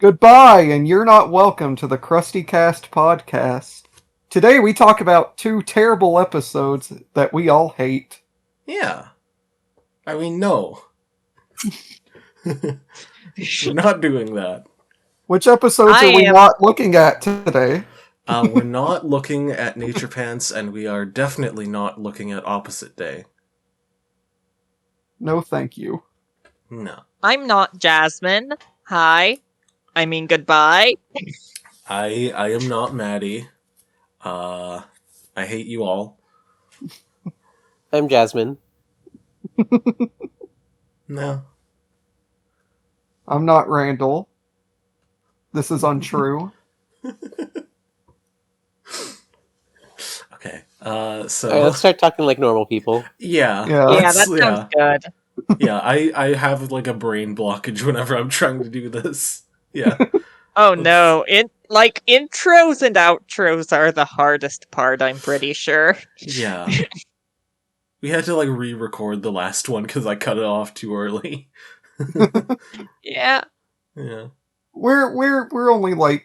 Goodbye, and you're not welcome to the Krusty Kast podcast. Today we talk about two terrible episodes that we all hate. Yeah. I mean, no. We're not doing that. Which episodes are we not looking at today? We're not looking at Nature Pants, and we are definitely not looking at Opposite Day. No, thank you. No. I'm not Jasmine. Hi. I mean goodbye. I am not Maddie. I hate you all. I'm Jasmine. No. I'm not Randall. This is untrue. Okay. So Alright, let's start talking like normal people. Yeah. Yeah, that sounds good. Yeah, I have like a brain blockage whenever I'm trying to do this. Yeah. Oh no! Intros and outros are the hardest part. I'm pretty sure. Yeah. We had to re-record the last one because I cut it off too early. Yeah. Yeah. We're only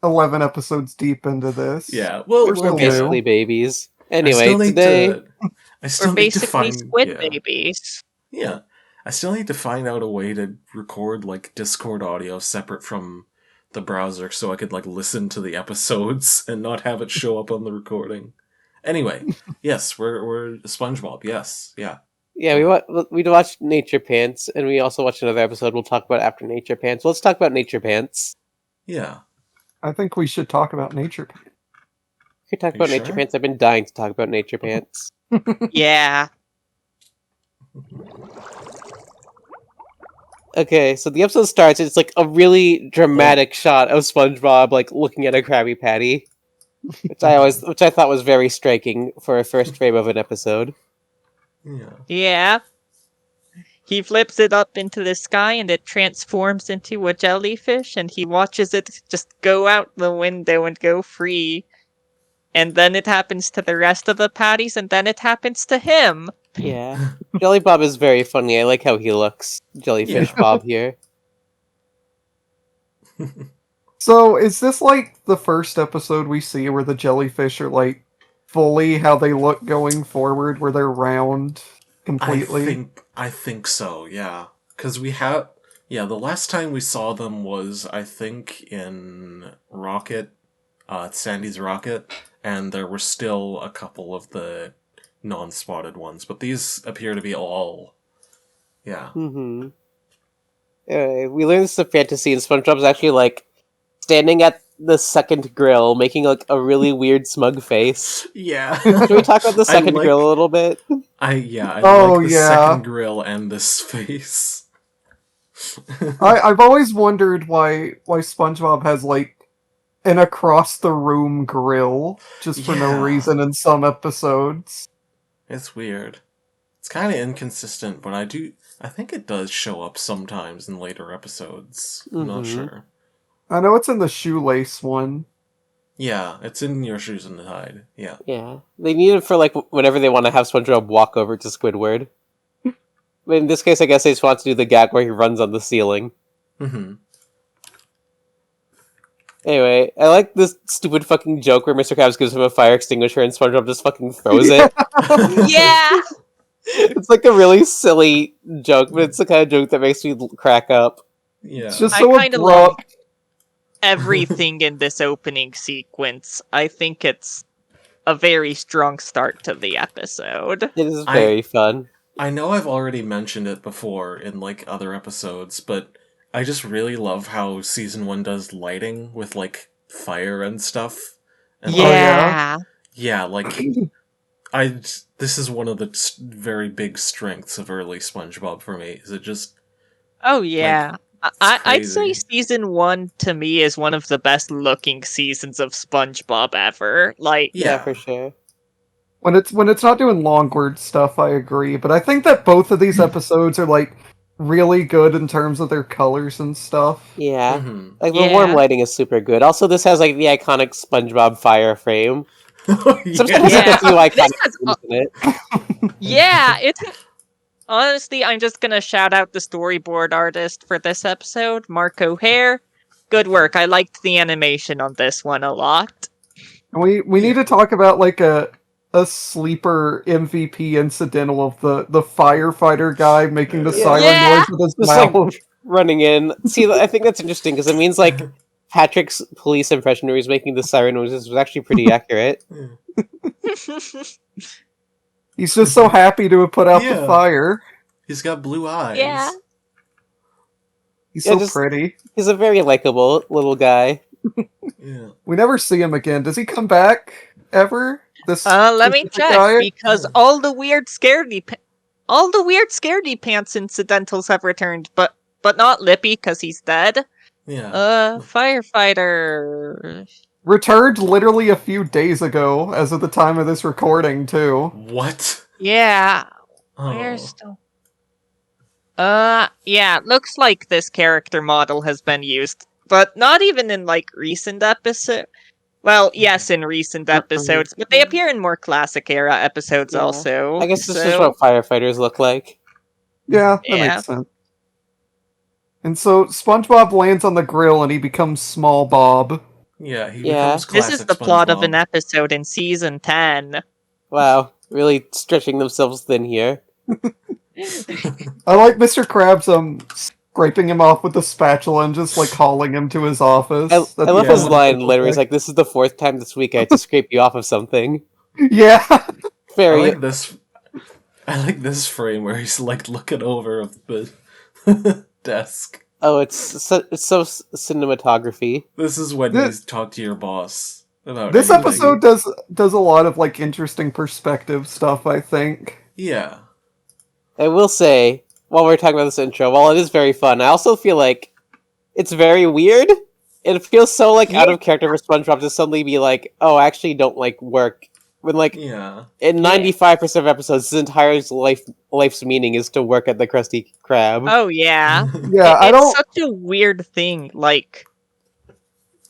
11 episodes deep into this. Yeah. Well, we're basically babies. Anyway, today we're basically squid babies. Yeah. I still need to find out a way to record Discord audio separate from the browser so I could listen to the episodes and not have it show up on the recording. Anyway, yes, we're SpongeBob. Yes, yeah. Yeah, we watched Nature Pants, and we also watched another episode we'll talk about after Nature Pants. Let's talk about Nature Pants. Yeah. I think we should talk about Nature Pants. We could talk about Nature Pants. I've been dying to talk about Nature Pants. Yeah. Okay, so the episode starts, it's a really dramatic shot of SpongeBob looking at a Krabby Patty. Which I thought was very striking for a first frame of an episode. Yeah. Yeah. He flips it up into the sky and it transforms into a jellyfish and he watches it just go out the window and go free. And then it happens to the rest of the patties and then it happens to him. Yeah. Jelly Bob is very funny. I like how he looks. Jellyfish Bob here. So, is this the first episode we see where the jellyfish are fully how they look going forward, where they're round completely? I think so, yeah. Because the last time we saw them was, I think, in Rocket, Sandy's Rocket, and there were still a couple of the non-spotted ones, but these appear to be all, yeah. Mm-hmm. We learned this is a fantasy, and SpongeBob's actually, standing at the second grill, making a really weird smug face. Yeah. Should we talk about the second grill a little bit? I like the second grill and this face. I've always wondered why SpongeBob has an across the room grill just for no reason in some episodes. It's weird. It's kind of inconsistent, but I think it does show up sometimes in later episodes. I'm not sure. I know it's in the shoelace one. Yeah, it's in Your Shoes in the Tide. Yeah. Yeah. They need it for whenever they want to have SpongeBob walk over to Squidward. But in this case, I guess they just want to do the gag where he runs on the ceiling. Mm-hmm. Anyway, I like this stupid fucking joke where Mr. Krabs gives him a fire extinguisher and SpongeBob just fucking throws it. Yeah! It's a really silly joke, but it's the kind of joke that makes me crack up. Yeah. It's just so abrupt. Everything in this opening sequence. I think it's a very strong start to the episode. It is very fun. I know I've already mentioned it before in other episodes, but I just really love how season 1 does lighting with fire and stuff. And yeah. this is one of the very big strengths of early SpongeBob for me. Is it just? Oh yeah. I'd say season 1 to me is one of the best looking seasons of SpongeBob ever. Yeah, for sure. When it's not doing Longword stuff, I agree. But I think that both of these episodes are really good in terms of their colors and stuff. Yeah, the warm lighting is super good. Also, this has the iconic SpongeBob fire frame. Sometimes has a few iconic frames in it. Yeah, honestly, I'm just gonna shout out the storyboard artist for this episode, Mark O'Hare. good work. I liked the animation on this one a lot. We need to talk about like a sleeper MVP incidental of the firefighter guy making the siren Yeah. noise with his Just like mouth. running in. See, I think that's interesting because it means like Patrick's police impression where he's making the siren noises was actually pretty accurate. He's just so happy to have put out Yeah. the fire. He's got blue eyes. Yeah. He's Yeah, so just- pretty. He's a very likable little guy. Yeah. We never see him again. Does he come back ever? This Let me specific check guy? because all the weird scaredy pants incidentals have returned, but not Lippy because he's dead. Yeah. Firefighter. Returned literally a few days ago, as of the time of this recording, too. What? Yeah. Oh. Where's the? Yeah. Looks like this character model has been used, but not even in like recent episodes. Well, yes, in recent episodes, but they appear in more classic era episodes Yeah. also. I guess this is so- what firefighters look like. Yeah, that Yeah. makes sense. And so SpongeBob lands on the grill and he becomes Small Bob. Yeah, he Yeah. becomes This classic is the plot of an SpongeBob. episode in season 10. Wow, really stretching themselves thin here. I like Mr. Krabs scraping him off with the spatula and just like hauling him to his office. I That's love yeah. his line later. He's like, "This is the fourth time this week I had to scrape you off of something." Yeah. Very. I like this frame where he's like looking over the desk. Oh, it's so cinematography. This is when This- you talk to your boss about This anything. episode does a lot of like interesting perspective stuff, I think. Yeah. I will say, while we're talking about this intro, while it is very fun, I also feel like it's very weird. It feels so like out of character for SpongeBob to suddenly be like, "Oh, I actually don't like work." When like Yeah. in 95% of episodes, his entire life's meaning is to work at the Krusty Krab. Oh, yeah. Yeah, I It's don't. such a weird thing. Like,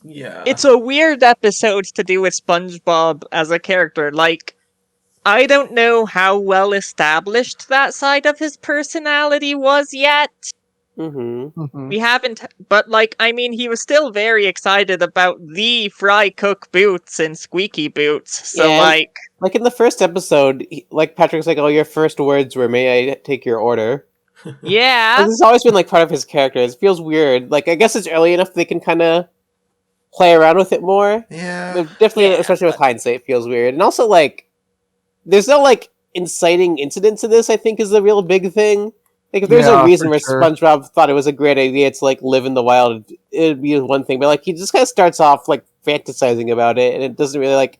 Yeah. it's a weird episode to do with SpongeBob as a character. Like, I don't know how well established that side of his personality was yet. Mm-hmm. Mhm. We haven't, but like, I mean, he was still very excited about the Fry Cook boots and Squeaky boots. So, Yeah. like, Like in the first episode, like Patrick's like, "Oh, your first words were, 'May I take your order?'" yeah, This has always been like part of his character. It feels weird. Like I guess it's early enough they can kind of play around with it more. Yeah. But definitely, Yeah. especially with hindsight, it feels weird. And also, like, there's no like inciting incident to this. I think is the real big thing. Like, if there's Yeah, a reason for where sure. SpongeBob thought it was a great idea to like live in the wild, it'd be one thing. But like, he just kind of starts off like fantasizing about it, and it doesn't really like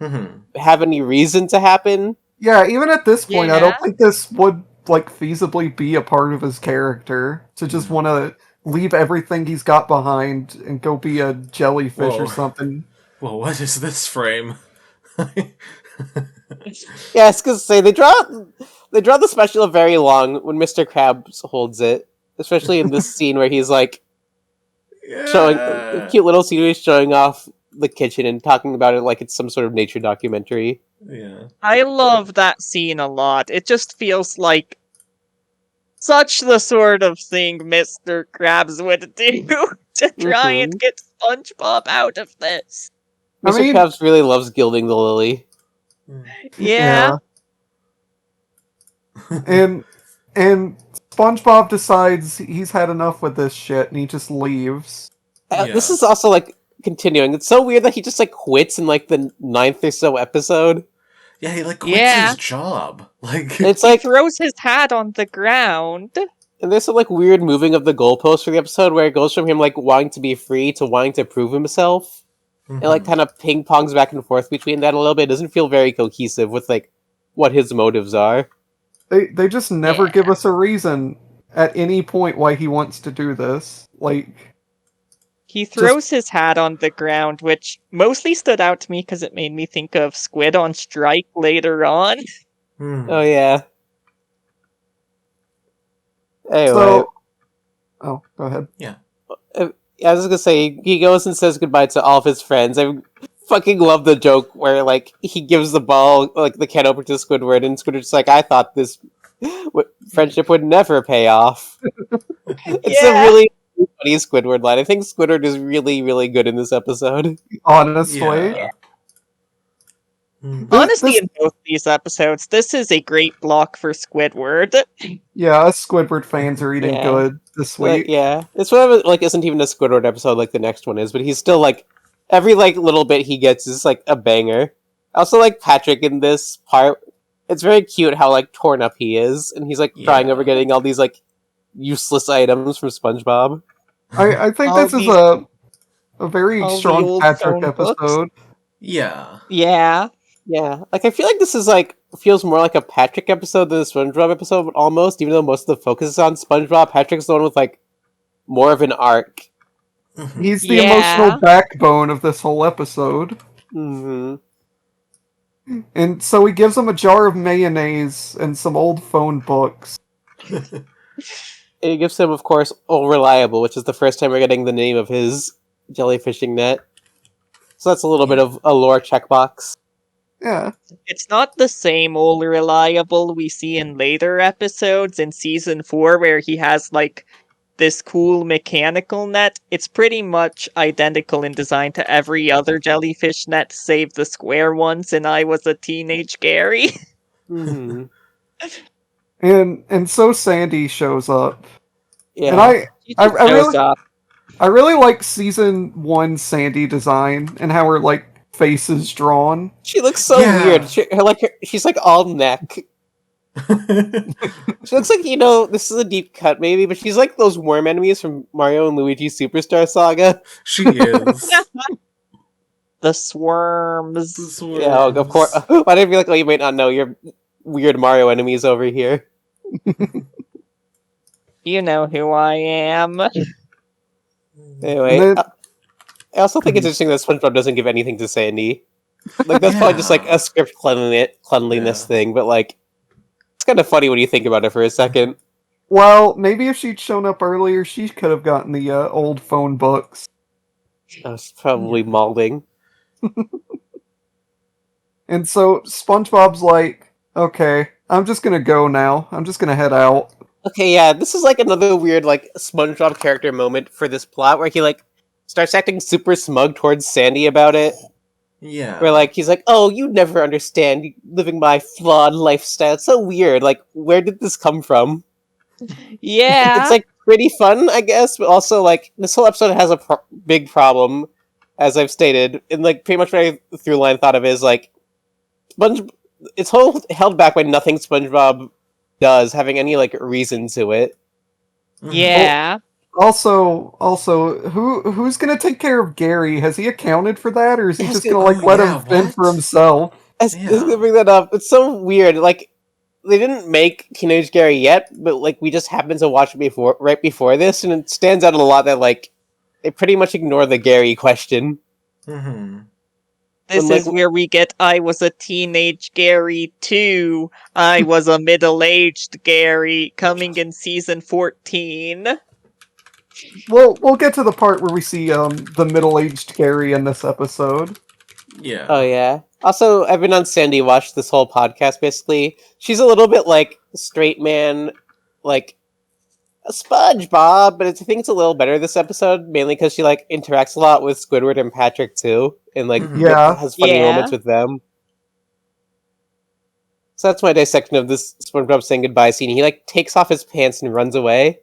Mhm. have any reason to happen. Yeah, even at this point, I Yeah. don't think this would like feasibly be a part of his character to just want to leave everything he's got behind and go be a jellyfish or Whoa. something. Well, what is this frame? Yeah, it's because say they draw the special very long when Mr. Krabs holds it, especially in this scene where he's like showing a cute little scene where he's showing off the kitchen and talking about it like it's some sort of nature documentary. Yeah. I love that scene a lot. It just feels like such the sort of thing Mr. Krabs would do to try and get SpongeBob out of this. I Mr. mean- Krabs really loves gilding the lily. Yeah. And SpongeBob decides he's had enough with this shit and he just leaves. This Yeah. is also like continuing. It's so weird that he just like quits in like the 9th or so episode. Yeah, he like quits Yeah. his job. Like It's He like, throws his hat on the ground. and there's some like weird moving of the goalposts for the episode where it goes from him like wanting to be free to wanting to prove himself. Mhm. It like kind of ping pongs back and forth between that a little bit. It doesn't feel very cohesive with like what his motives are. They just never Yeah. give us a reason at any point why he wants to do this. Like, He throws his hat on the ground, which mostly stood out to me because it made me think of Squid on Strike later on. Hmm. Oh yeah. Anyway, so. Oh, go ahead. I was just gonna say he goes and says goodbye to all of his friends. I fucking love the joke where like he gives the ball, like the can opener to Squidward, and Squidward's like, "I thought this friendship would never pay off." It's a Yeah. really really funny Squidward line. I think Squidward is really, really good in this episode. Honestly. Yeah. Honestly, in both these episodes, this is a great block for Squidward. Yeah, us Squidward fans are eating Yeah. good this week. Yeah, this one like isn't even a Squidward episode like the next one is, but he's still like every like little bit he gets is like a banger. I also like Patrick in this part. It's very cute how like torn up he is, and he's like crying over getting all these like useless items from SpongeBob. I think All this is these- a very all the strong old Patrick phone books. episode. Yeah. Yeah. Yeah, like I feel like this is like feels more like a Patrick episode than a SpongeBob episode, almost. Even though most of the focus is on SpongeBob, Patrick's the one with like more of an arc. He's the Yeah. emotional backbone of this whole episode. Mm-hmm. And so he gives him a jar of mayonnaise and some old phone books. It gives him, of course, All Reliable, which is the first time we're getting the name of his jellyfishing net. So that's a little bit of a lore checkbox. Yeah. It's not the same old reliable we see in later episodes in season 4 where he has like this cool mechanical net. It's pretty much identical in design to every other jellyfish net save the square ones and I Was a Teenage Gary. Mm-hmm. And so Sandy shows up. Yeah. And I Shows really up. I really like season 1 Sandy design and how her like face is drawn. She looks so Yeah. weird. She's like all neck. She looks like, this is a deep cut maybe, but she's like those worm enemies from Mario and Luigi Superstar Saga. She is. The swarms. Yeah, of course. Why did I feel like, you might not know your weird Mario enemies over here? You know who I am. Anyway, And then- I also think it's interesting that SpongeBob doesn't give anything to Sandy. Like, that's probably just like a script cleanliness Yeah. thing, but like, it's kind of funny when you think about it for a second. Well, maybe if she'd shown up earlier, she could have gotten the old phone books. I was probably malding. And so SpongeBob's like, okay, I'm just gonna go now. I'm just gonna head out. Okay, yeah, this is like another weird like SpongeBob character moment for this plot where he like starts acting super smug towards Sandy about it. Yeah. Where like he's like, "Oh, you never understand living my flawed lifestyle. It's so weird. Like, where did this come from?" Yeah. It's like pretty fun, I guess, but also like this whole episode has a big problem, as I've stated, and like pretty much what I through line thought of is like it's held back by nothing SpongeBob does having any like reason to it. Yeah. Also, who's gonna take care of Gary? Has he accounted for that, or is he Yes, just gonna like let him fend for what? himself? I was Yeah. gonna bring that up. It's so weird. Like they didn't make Teenage Gary yet, but like we just happened to watch it right before this, and it stands out a lot that like they pretty much ignore the Gary question. Mm-hmm. This And, like, is where we get I Was a Teenage Gary 2. I Was a Middle-Aged Gary coming in season 14. We'll get to the part where we see the middle-aged Gary in this episode. Yeah. Oh yeah. Also, I've been on Sandy Watch this whole podcast. Basically, she's a little bit like straight man, like a SpongeBob, but I think it's a little better this episode, mainly because she like interacts a lot with Squidward and Patrick too, and like Mhm. Yeah. has funny Yeah. moments with them. So that's my dissection of this SpongeBob saying goodbye scene. He like takes off his pants and runs away.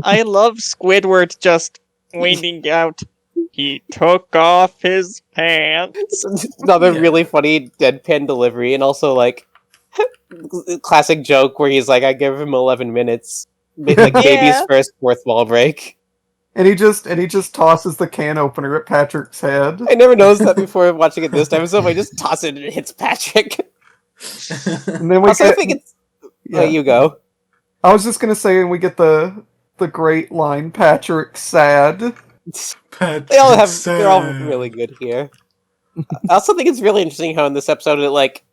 I love Squidward just waiting out. He took off his pants. It's another Yeah. really funny deadpan delivery, and also like classic joke where he's like, "I give him 11 minutes." Like baby's Yeah. first fourth wall break. And he just tosses the can opener at Patrick's head. I never noticed that before watching it this time, so I just toss it and it hits Patrick. And then we Also, I get, think it's. yeah. You go. I was just gonna say, and we get the great line, Patrick's sad. They're all really good here. I also think it's really interesting how in this episode it like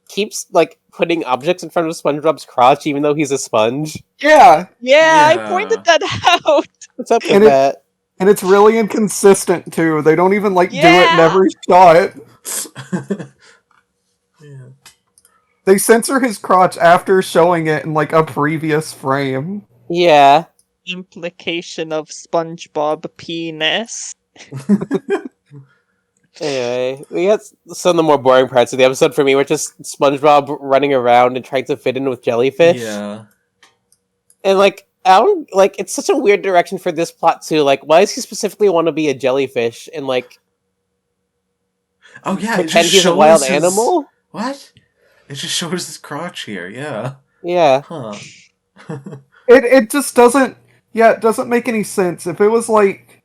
keeps like putting objects in front of SpongeBob's crotch, even though he's a sponge. Yeah, Yeah, I Yeah. pointed that out. What's up with And that? and it's really inconsistent too. They don't even like do it in Yeah. every shot. Yeah. They censor his crotch after showing it in like a previous frame. Yeah. implication of SpongeBob penis. Anyway, we got some of the more boring parts of the episode for me, which is SpongeBob running around and trying to fit in with jellyfish. Yeah. And like, I don't like. It's such a weird direction for this plot too. Like, why does he specifically want to be a jellyfish and like Oh yeah, it pretend just he's a shows wild his... animal? What? It just shows his crotch here. Yeah. Yeah. Huh. It just doesn't. Yeah, it doesn't make any sense. If it was like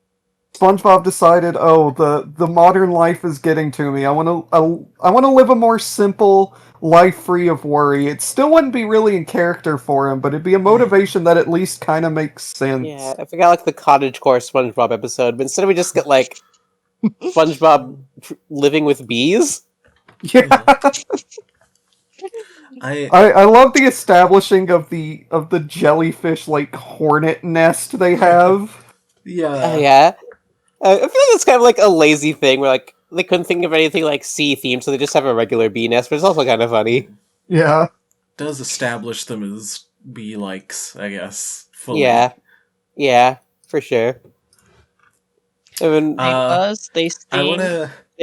SpongeBob decided, oh, the modern life is getting to me. I want to live a more simple life free of worry. It still wouldn't be really in character for him, but it'd be a motivation that at least kind of makes sense. Yeah, I forgot like the cottagecore SpongeBob episode, but instead we just get like SpongeBob living with bees. Yeah. I love the establishing of the jellyfish like hornet nest they have. Yeah. Yeah. I feel like it's kind of like a lazy thing where like they couldn't think of anything like sea themed, so they just have a regular bee nest, but it's also kind of funny. Yeah. Does establish them as bee likes, I guess. Fully. Yeah, for sure. I mean, Because they I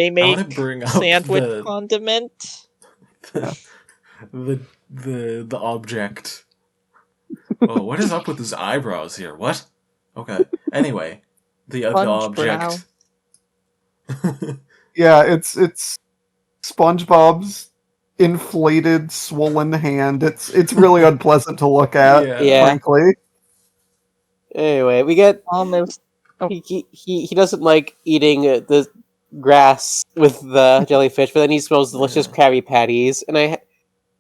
make wanna bring up sandwich condiment. the object. Oh, what is up with his eyebrows here? What? Okay. Anyway, the object. Yeah, it's SpongeBob's inflated, swollen hand. It's really unpleasant to look at, Yeah. frankly. anyway, we get Almost. he doesn't like eating the grass with the jellyfish, but then he smells delicious Krabby Patties, and I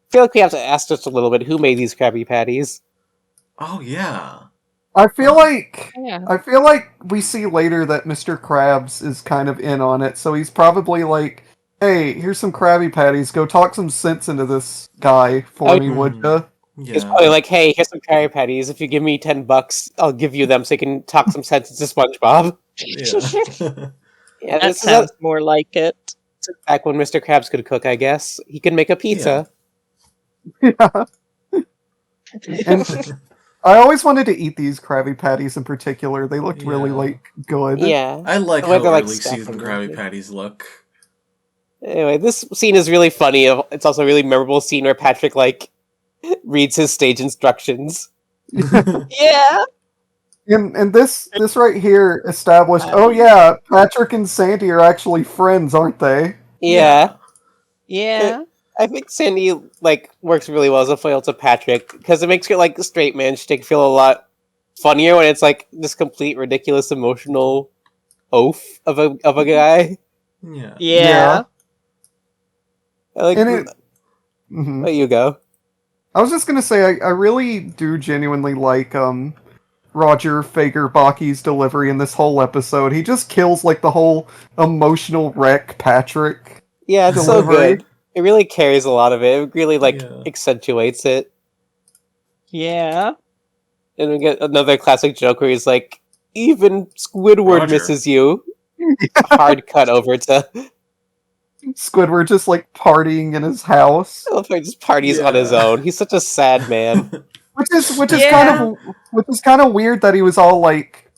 feel like we have to ask just a little bit who made these Krabby Patties. Oh yeah. I feel like Yeah. we see later that Mr. Krabs is kind of in on it, so he's probably like, "Hey, here's some Krabby Patties. Go talk some sense into this guy for me, would ya?" Yeah. He's probably like, "Hey, here's some Krabby Patties. If you give me $10, I'll give you them so you can talk some sense into SpongeBob." Yeah. Yeah, That this sounds more like it. is back when Mr. Krabs could cook. I guess he could make a pizza. Yeah. And I always wanted to eat these Krabby Patties in particular. They looked really Yeah. like good. Yeah. I like The way how they're, like, early stuffed season in Krabby there. Patties look. Anyway, this scene is really funny. It's also a really memorable scene where Patrick like reads his stage instructions. Yeah. And this right here established, oh yeah, Patrick and Sandy are actually friends, aren't they? Yeah. Yeah. I think Sandy like works really well as a foil to Patrick because it makes your like straight man shtick feel a lot funnier when it's like this complete ridiculous emotional oaf of a guy. Yeah. Yeah. I like. And it, Mhm. Let you go. I was just gonna say, I really do genuinely like Roger Fagerbaki's delivery in this whole episode. He just kills like the whole emotional wreck Patrick. Yeah, it's so Delivery. good. It really carries a lot of it. It really like Yeah. accentuates it. Yeah. And we get another classic joke where he's like, "Even Squidward Roger. misses you." Hard cut over to Squidward just like partying in his house, I love how he just parties on his Yeah. own. He's such a sad man. which is Yeah. kind of weird that he was all like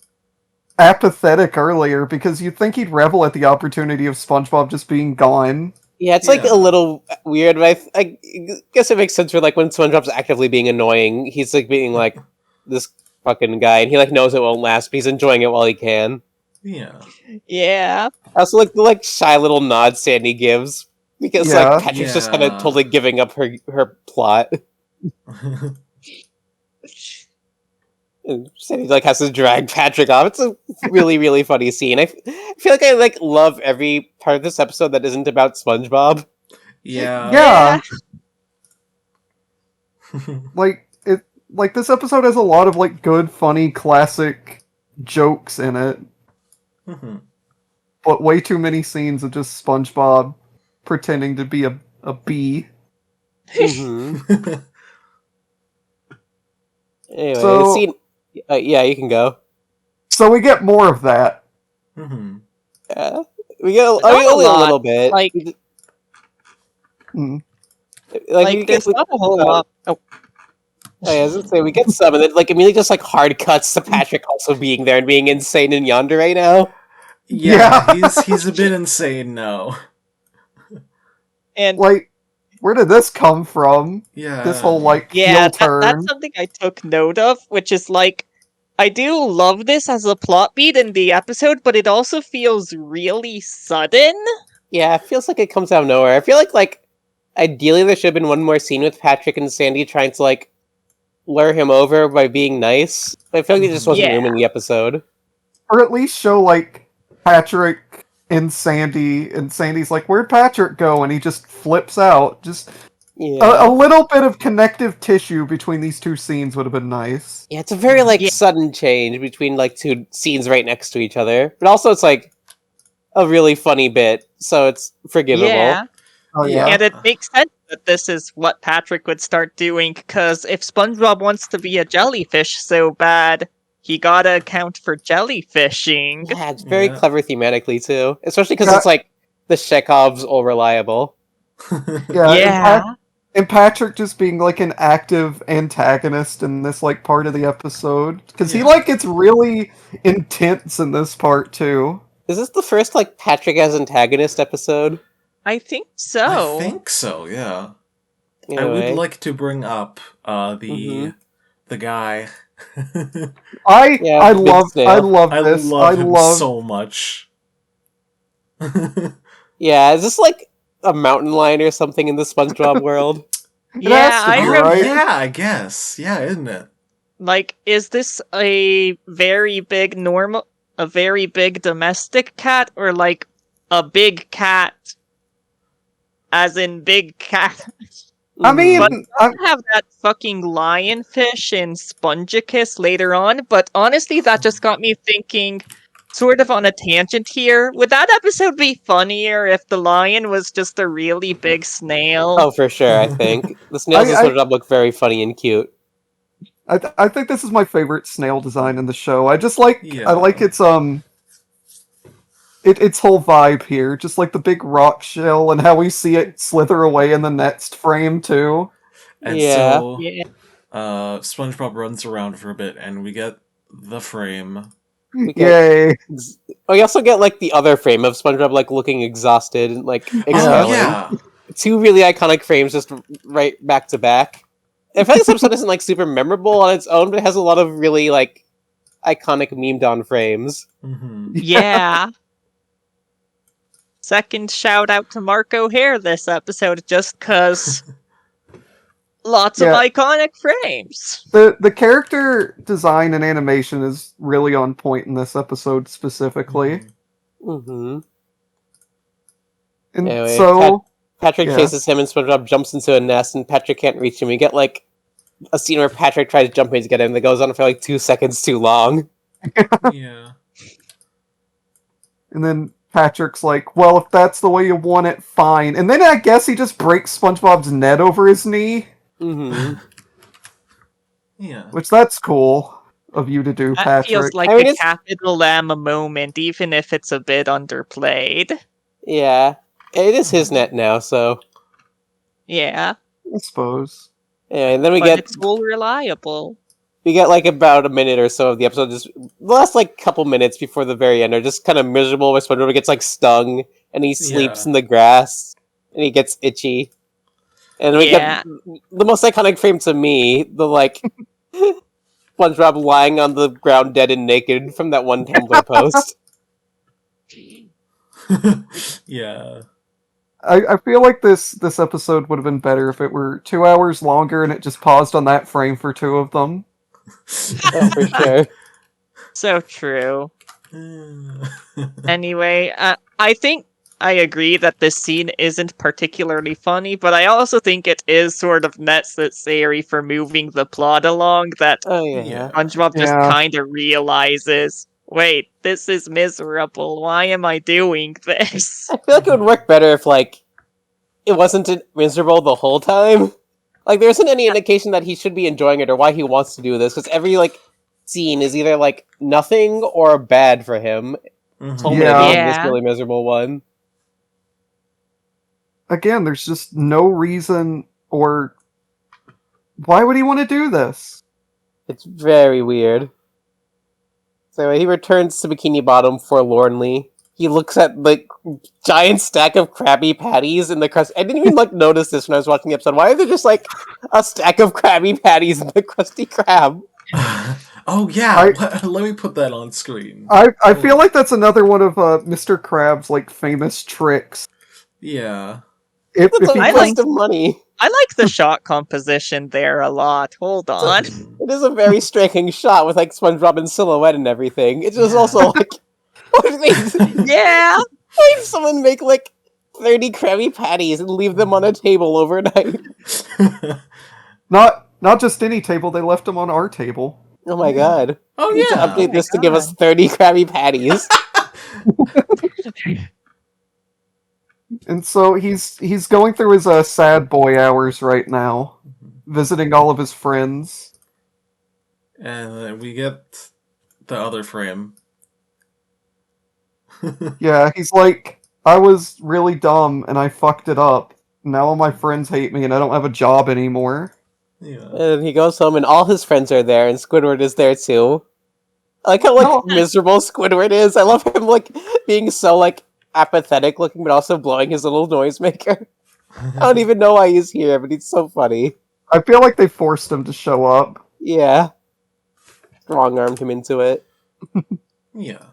apathetic earlier, because you'd think he'd revel at the opportunity of SpongeBob just being gone. Yeah, it's like Yeah. a little weird, but I guess it makes sense for like when SpongeBob's actively being annoying, he's like being like this fucking guy, and he like knows it won't last, but he's enjoying it while he can. Yeah. Yeah. I also like the like shy little nod Sandy gives because Yeah. like Patrick's just kind of Yeah. totally giving up her plot. And Sandy like has to drag Patrick off. It's a really really funny scene. I feel like I like love every part of this episode that isn't about SpongeBob. Yeah. Yeah. Like this episode has a lot of like good, funny, classic jokes in it, Mhm. but way too many scenes of just SpongeBob pretending to be a bee. Mm-hmm. Anyway, So- the scene. Yeah, you can go. So we get more of that. Mhm. Yeah. We get But not a only a lot, little bit. like- Mm. like, you Like, there's get, not a whole lot. Oh. I was gonna say we get some, and then like immediately just like hard cuts to Patrick also being there and being insane in yonder right now. Yeah, Yeah. he's a bit insane now. And Like, where did this come from? Yeah. This whole like yeah, heel that's turn. something I took note of, which is like, I do love this as a plot beat in the episode, but it also feels really sudden. Yeah, it feels like it comes out of nowhere. I feel like ideally there should have been one more scene with Patrick and Sandy trying to like lure him over by being nice. But I feel like there just wasn't room Yeah. in the episode. Or at least show like Patrick and Sandy's like, "Where'd Patrick go?" And he just flips out. Just Yeah. a little bit of connective tissue between these two scenes would have been nice. Yeah, it's a very like Yeah. sudden change between like two scenes right next to each other. But also it's like a really funny bit, so it's forgivable. Yeah. Oh Yeah. yeah. And it makes sense that this is what Patrick would start doing, because if SpongeBob wants to be a jellyfish so bad, he gotta account for jellyfishing. Yeah, it's very Yeah. clever thematically too. Especially because Yeah. it's like the Chekhov's all reliable. Yeah. Yeah. And Patrick just being like an active antagonist in this like part of the episode, because he Yeah. like gets really intense in this part too. Is this the first like Patrick as antagonist episode? I think so. I think so, yeah. I Anyway. would like to bring up Mhm. the guy. I Yeah, Big love Snail. I this. love him love so much. Yeah, is this like a mountain lion or something in the SpongeBob world? It Yeah, has to I be, remember. right? Yeah, I guess. Yeah, isn't it? Like, is this a very big domestic cat, or like a big cat, as in big cat? I mean, But I'm, have that fucking lionfish in Spongicus later on, but honestly, that just got me thinking, sort of on a tangent here. Would that episode be funnier if the lion was just a really big snail? Oh, for sure. I think the snails in I- SpongeBob look very funny and cute. I think this is my favorite snail design in the show. I just like Yeah. I like its its whole vibe here, just like the big rock shell and how we see it slither away in the next frame too. And Yeah. so Yeah. SpongeBob runs around for a bit and we get the frame. We get- Yay! Oh, you also get like the other frame of SpongeBob like looking exhausted and like exhaling. Oh yeah. Two really iconic frames just right back to back. I feel like this episode isn't like super memorable on its own, but it has a lot of really like iconic memed on frames. Hmm. Yeah. Second shout out to Mark O'Hare this episode, just cause lots of Yeah. iconic frames. The character design and animation is really on point in this episode specifically. Mm-hmm. And Anyway, so Patrick Yeah. chases him and SpongeBob jumps into a nest and Patrick can't reach him. We get like a scene where Patrick tries jumping to get him that goes on for like 2 seconds too long. Yeah. and then Patrick's like, "Well, if that's the way you want it, fine." And then I guess he just breaks SpongeBob's net over his knee, Mm-hmm. Yeah. which that's cool of you to do, That Patrick. feels like I mean, a it's- capital M moment, even if it's a bit underplayed. Yeah. It is his net now, so Yeah, I suppose. yeah, and then we but get it's all reliable. like about a minute or so of the episode, just the last like couple minutes before the very end are just kind of miserable where SpongeBob gets like stung and he sleeps Yeah. in the grass and he gets itchy. And we Yeah. get the most iconic frame to me, the like SpongeBob lying on the ground dead and naked from that one Tumblr post. Yeah. I feel like this episode would have been better if it were 2 hours longer and it just paused on that frame for two of them. Oh, for sure. So true. Anyway, I think I agree that this scene isn't particularly funny, but I also think it is sort of necessary for moving the plot along, that Oh yeah. Yeah. SpongeBob just Yeah. kind of realizes, wait, this is miserable. Why am I doing this? I feel like it would work better if like it wasn't miserable the whole time. Like there isn't any indication that he should be enjoying it or why he wants to do this, because every like scene is either like nothing or bad for him. Mhm. Culminating in Yeah. this really miserable one. Again, there's just no reason or Why would he want to do this? It's very weird. So anyway, he returns to Bikini Bottom forlornly. He looks at the giant stack of Krabby Patties in the crust. I didn't even notice this when I was watching the episode. Why are there just a stack of Krabby Patties in the Krusty Krab? Oh yeah, let me put that on screen. I feel like that's another one of Mr. Krabs' famous tricks. Yeah. That's a I waste of money. I like the shot composition there a lot. Hold on. It is a very striking shot with SpongeBob in silhouette and everything. It's just also Yeah. why did someone make 30 Krabby Patties and leave them on a table overnight? Not just any table, they left them on our table. Oh my god. Oh We need to yeah. update this to give us 30 Krabby Patties. And so he's going through his sad boy hours right now, visiting all of his friends. And then we get the other frame. Yeah, he's like, I was really dumb and I fucked it up. Now all my friends hate me and I don't have a job anymore. Yeah. And he goes home and all his friends are there and Squidward is there too. I like how No. miserable Squidward is. I love him being so apathetic looking but also blowing his little noisemaker. I don't even know why he's here, but he's so funny. I feel like they forced him to show up. Yeah. Strong-armed him into it. Yeah.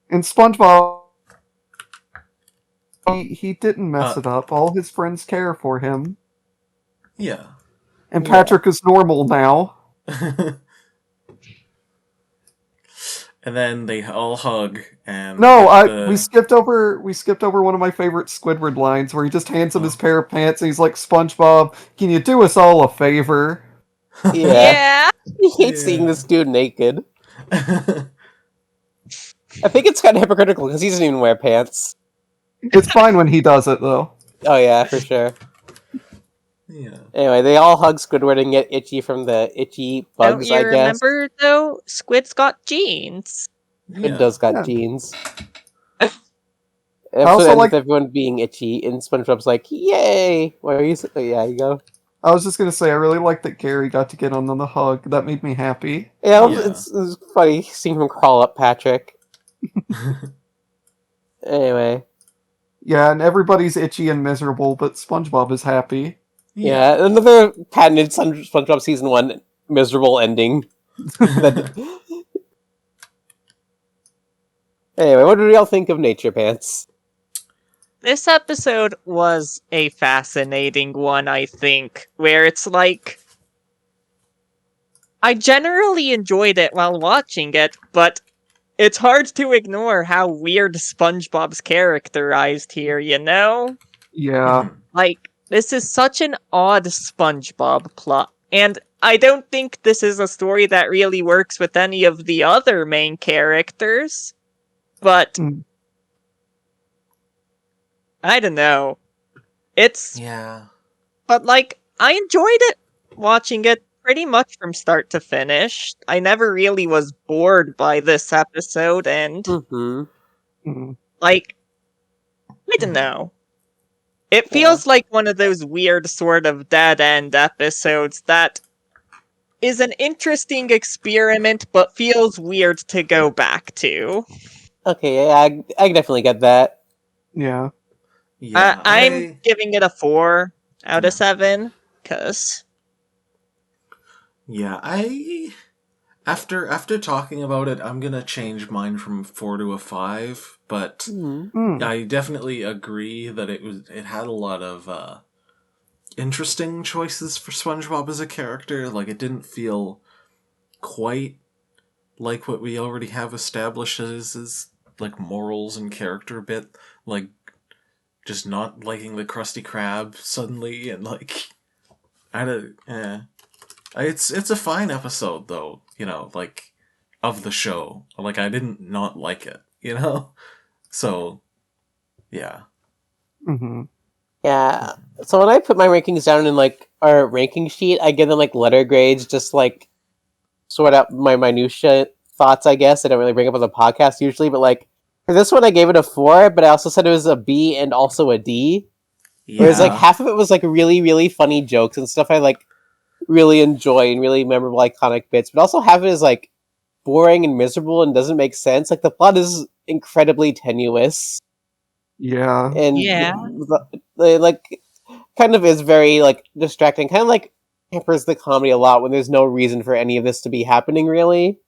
And SpongeBob, he didn't mess it up. All his friends care for him. Yeah. And Patrick is normal now. And then they all hug and No, we skipped over one of my favorite Squidward lines where he just hands him his pair of pants and he's like, SpongeBob, can you do us all a favor? Yeah. He hates seeing this dude naked. I think it's kind of hypocritical because he doesn't even wear pants. It's fine when he does it, though. Oh yeah, for sure. Yeah. Anyway, they all hug Squidward and get itchy from the itchy bugs, Don't you I guess. remember, though? Squid's got jeans. Squid does got Yeah. jeans. I Episode also ends like- with everyone being itchy, and SpongeBob's like, "Yay!" Where are you? Oh, yeah, you go. I was just gonna say, I really like that Gary got to get on the hug. That made me happy. Yeah, Yeah. it's funny seeing him crawl up Patrick. Anyway, Yeah, and everybody's itchy and miserable, but SpongeBob is happy. yeah, another patented SpongeBob season 1 miserable ending. Anyway, what did we all think of Nature Pants? This episode was a fascinating one, I think, where it's like... I generally enjoyed it while watching it, but it's hard to ignore how weird SpongeBob's characterized here, you know? Yeah. Like, this is such an odd SpongeBob plot, and I don't think this is a story that really works with any of the other main characters, but... Mm. I don't know. It's... Yeah. But, I enjoyed it watching it pretty much from start to finish. I never really was bored by this episode, and, Mm-hmm. Mm. I don't know. It feels like one of those weird sort of dead-end episodes that is an interesting experiment, but feels weird to go back to. Okay, yeah, I definitely get that. Yeah. Yeah. I'm giving it a 4 out of 7, because... Yeah, after talking about it, I'm gonna change mine from 4 to a 5, but Mm. I definitely agree that it had a lot of interesting choices for SpongeBob as a character. Like, it didn't feel quite like what we already have established as his morals and character bit, like just not liking the Krusty Krab suddenly, and it's a fine episode though, of the show. I didn't not like it, So, yeah. Mm-hmm. Yeah. So when I put my rankings down in our ranking sheet, I give them letter grades, just sort out my minutia thoughts. I guess I don't really bring up on the podcast usually, but for this one, I gave it a 4, but I also said it was a B and also a D. Yeah. Whereas half of it was really really funny jokes and stuff I really enjoy and really memorable, iconic bits, but also have it as like boring and miserable and doesn't make sense. Like the plot is incredibly tenuous Yeah. and Yeah. like kind of is very like distracting. Kind of like hampers the comedy a lot when there's no reason for any of this to be happening. Really,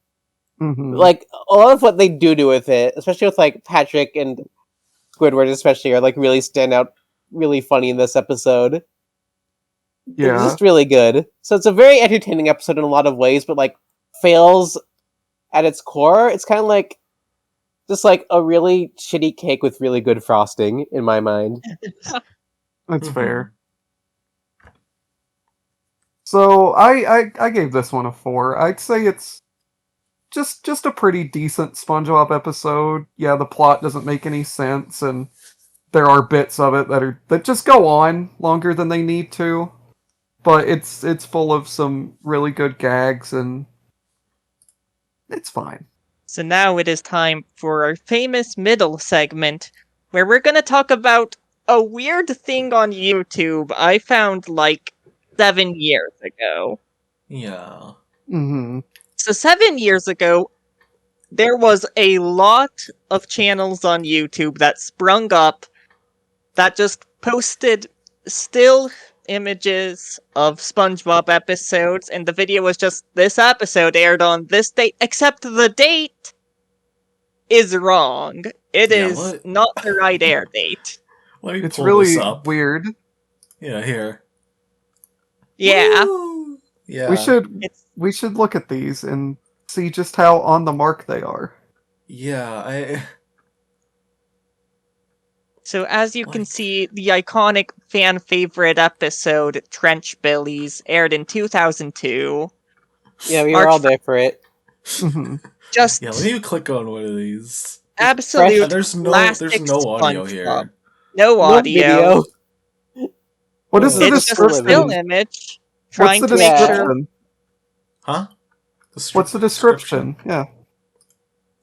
like a lot of what they do with it, especially with like Patrick and Squidward, especially, are like really stand out, really funny in this episode. Yeah. It's just really good. So it's a very entertaining episode in a lot of ways, but like fails at its core. It's kind of like just like a really shitty cake with really good frosting in my mind. That's fair. So I gave this one a 4. I'd say it's just a pretty decent SpongeBob episode. Yeah, the plot doesn't make any sense, and there are bits of it that just go on longer than they need to. But it's full of some really good gags, and it's fine. So now it is time for our famous middle segment, where we're gonna talk about a weird thing on YouTube I found like 7 years ago. Yeah. Mm-hmm. So 7 years ago, there was a lot of channels on YouTube that sprung up that just posted still images of SpongeBob episodes, and the video was just, this episode aired on this date, except the date is wrong. It Yeah, is what? not the right air date. Let me It's pull really this up. weird. Yeah, here. Yeah, Woo! Yeah. We should look at these and see just how on the mark they are. Yeah, so as you can Like- see, the iconic fan favorite episode, Trench Billies, aired in 2002. Yeah, we March were all there for it. Mhm. Just Yeah, let me click on one of these. absolute And there's no classic audio SpongeBob. here. No audio. What is the Oh. It's just a description? still image trying What's the to make sure. description? Huh? What's the description? Yeah.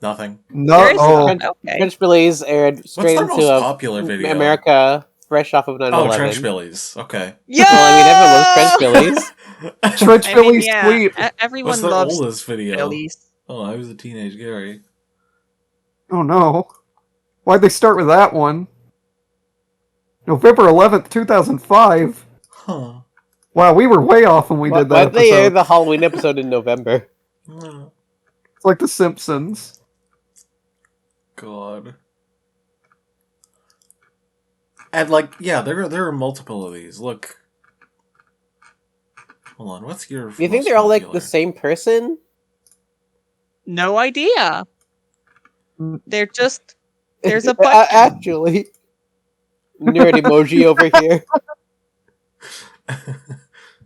Nothing. No. There is Oh, none. Okay. Trench Billies aired straight their into most a popular video? America, fresh off of 9/11. Oh, Trench Billies. Okay. Yeah. Well, I mean, everyone loves Trench Billies. Trench I mean, Billy's yeah, sweet. everyone What's their loves oldest video? Billies. Oh, I was a teenage Gary. Oh no. Why'd they start with that one? November 11th, 2005. Huh. Wow, we were way off when we did that Why'd they air episode. the Halloween episode in November? It's like The Simpsons. God. And like, yeah, there are multiple of these. Look. Hold on, what's your? Do you think most they're all like popular? the same person? No idea. Mm. They're just there's a bunch. Actually, nerd emoji over here.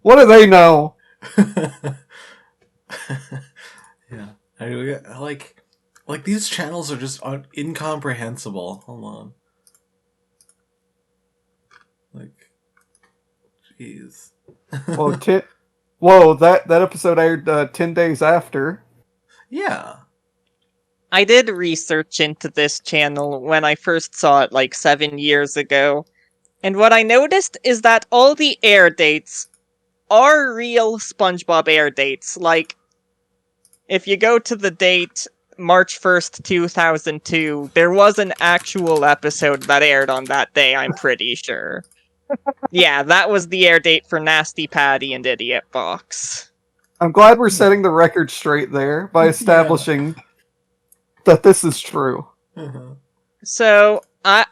What do they know? Yeah, like these channels are just incomprehensible. Hold on, like, jeez. Whoa, that episode aired 10 days after. Yeah. I did research into this channel when I first saw it like 7 years ago. And what I noticed is that all the air dates are real SpongeBob air dates. Like, if you go to the date March 1st, 2002, there was an actual episode that aired on that day, I'm pretty sure. Yeah, that was the air date for Nasty Patty and Idiot Box. I'm glad we're setting the record straight there by establishing that this is true. So I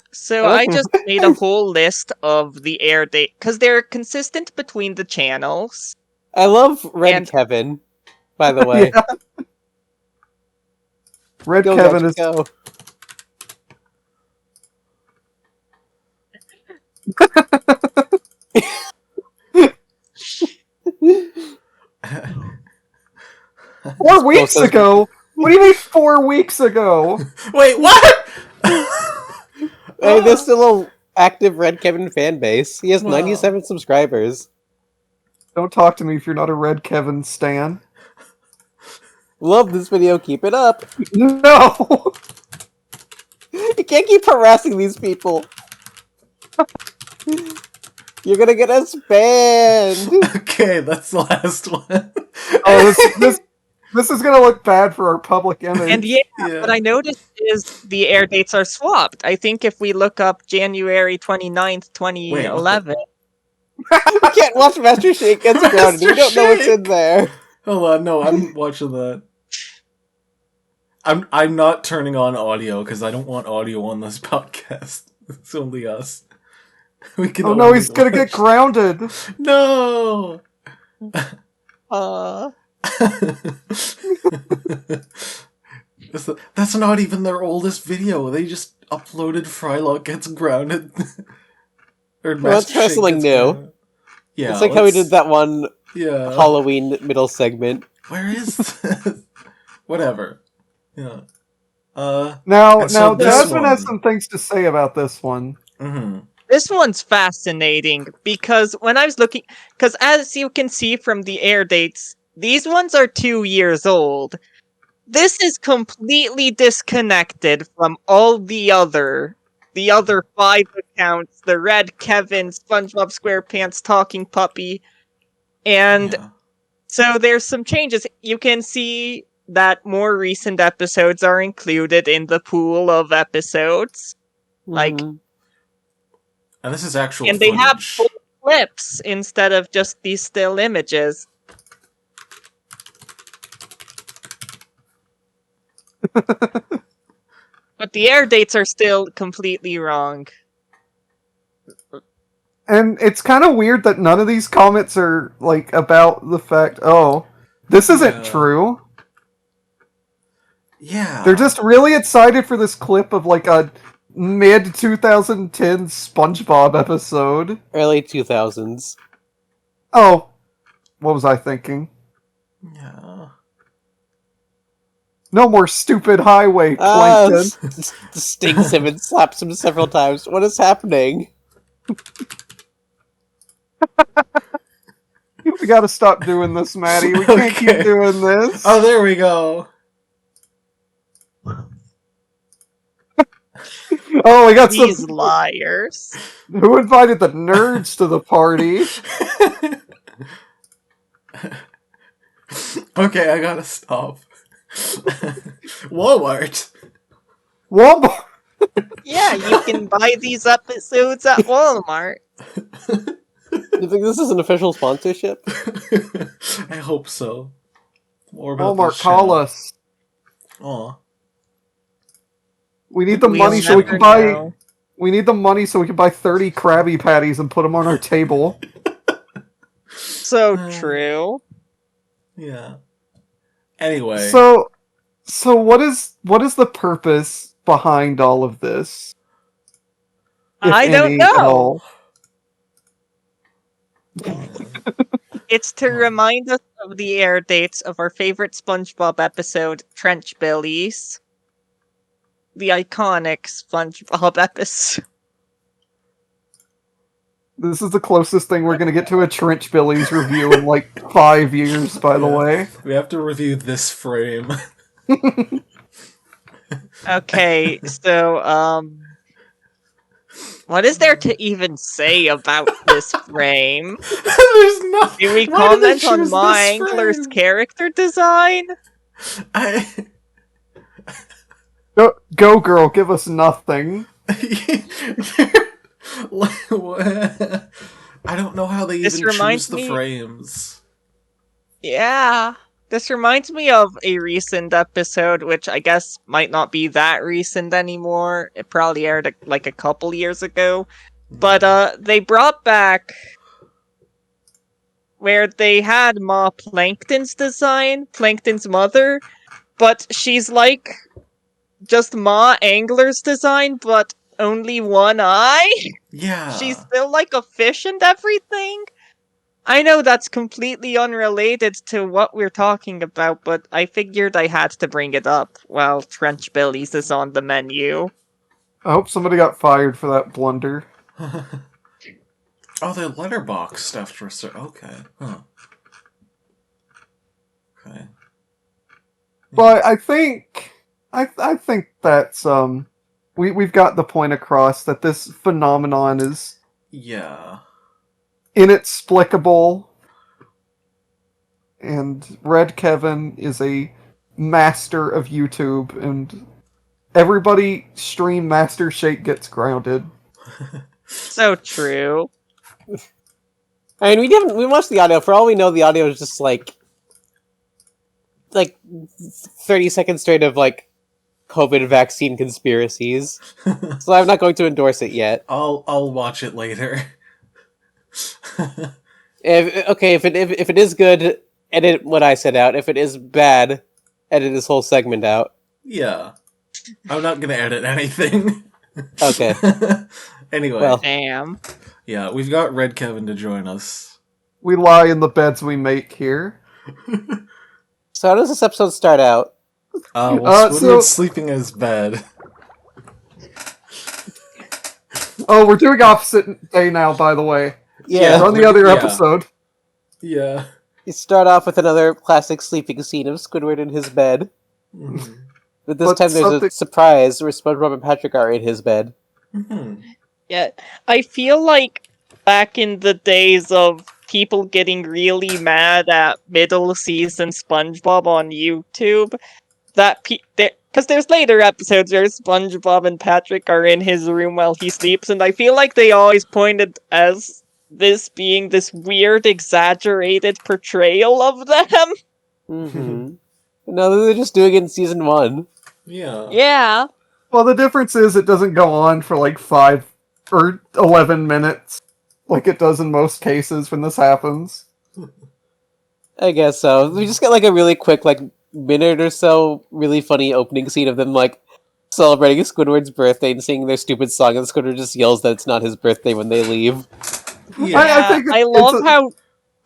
just made a whole list of the air date because they're consistent between the channels. I love Red And- Kevin, by the way. Yeah. Red Go, Kevin Reggie, is go. Uh, 4 weeks so- ago. What do you mean 4 weeks ago? Wait, what? Hey, there's still a active Red Kevin fan base. He has Wow. 97 subscribers. Don't talk to me if you're not a Red Kevin stan. Love this video. Keep it up. No. You can't keep harassing these people. You're gonna get us banned! Okay, that's the last one. Oh, this is gonna look bad for our public image. And yeah, Yeah. what I noticed is the air dates are swapped. I think if we look up January 29th, 2011... We can't watch Master Shake Gets Grounded. We don't know what's in Shake! there. Hold on, no, I'm watching that. I'm not turning on audio because I don't want audio on this podcast. It's only us. We can. Oh no, only he's gonna get watch- grounded. No. That's not even their oldest video. They just uploaded Frylock Gets Grounded. Or Well, let's Master try Shake something Gets new. Grounded. Yeah, It's like how we did that one Yeah. Halloween middle segment. Where is this? Whatever. Yeah. Now, And so this Jasmine has one- some things to say about this one. Mm-hmm. This one's fascinating because when I was looking, because as you can see from the air dates, these ones are 2 years old. This is completely disconnected from all the other 5 accounts: the Red Kevin, SpongeBob SquarePants, Talking Puppy, and Yeah. so there's some changes. You can see that more recent episodes are included in the pool of episodes. Like, Mhm. And this is actual and they footage. have full clips instead of just these still images. But the air dates are still completely wrong. And it's kind of weird that none of these comments are like about the fact, oh, this isn't Yeah. true. Yeah. They're just really excited for this clip of like a mid 2010 SpongeBob episode. Early 2000s. Oh, what was I thinking? Yeah. No more stupid highway, Plankton. Stings him and slaps him several times. What is happening? We gotta stop doing this, Maddie. We can't keep Okay. doing this. Oh, there we go. Oh, we got These some. liars. Who invited the nerds to the party? Okay, I gotta stop. Walmart. Walmart. Yeah, you can buy these episodes at Walmart. You think this is an official sponsorship? I hope so. More about Walmart, this call show. us. Aw. We need the We'll money so we never can buy. know. We need the money so we can buy 30 Krabby Patties and put them on our table. So true. Yeah. Anyway. So what is the purpose behind all of this? If I don't any at know. all? It's to remind us of the air dates of our favorite SpongeBob episode, Trench Billies. The iconic SpongeBob episode. This is the closest thing we're gonna get to a Trench Billies review in like 5 years, by the Yeah. way. We have to review this frame. Okay, so, what is there to even say about this frame? There's nothing. Do we Why did they comment on choose Ma this Angler's frame? character design? I... Go girl, give us nothing. Like, what? I don't know how they This even reminds choose the me- frames. Yeah. This reminds me of a recent episode, which I guess might not be that recent anymore. It probably aired like a couple years ago. But they brought back where they had Ma Plankton's design, Plankton's mother, but she's like just Ma Angler's design, but only one eye. Yeah. She's still like a fish and everything. I know that's completely unrelated to what we're talking about, but I figured I had to bring it up while Trench Billies is on the menu. I hope somebody got fired for that blunder. Oh, they're letterbox after a certain... Okay. Huh. Okay. But I think that's we've got the point across that this phenomenon is Yeah. inexplicable. And Red Kevin is a master of YouTube, and everybody stream Master Shake gets grounded. So true. I mean, we watched the audio. For all we know, the audio is just like 30 seconds straight of like COVID vaccine conspiracies. So I'm not going to endorse it yet. I'll watch it later. If it is good, edit what I said out. If it is bad, edit this whole segment out. Yeah. I'm not gonna edit anything. Okay. Anyway. Well. Damn. Yeah, we've got Red Kevin to join us. We lie in the beds we make here. So how does this episode start out? Squidward's sleeping in his bed. Oh, we're doing opposite day now, by the way. Yeah. We're on the other Yeah. episode. Yeah. You start off with another classic sleeping scene of Squidward in his bed. Mhm. But this But time there's something- a surprise where SpongeBob and Patrick are in his bed. Mhm. Yeah, I feel like back in the days of people getting really mad at middle season SpongeBob on YouTube, because there's later episodes where SpongeBob and Patrick are in his room while he sleeps, and I feel like they always pointed as this being this weird, exaggerated portrayal of them. Mm-hmm. No, they're just doing it in season 1. Yeah. Yeah. Well, the difference is it doesn't go on for like 5 or 11 minutes, like it does in most cases when this happens. I guess so. We just get like a really quick, like, minute or so, really funny opening scene of them, like, celebrating Squidward's birthday and singing their stupid song, and Squidward just yells that it's not his birthday when they leave. Yeah. I think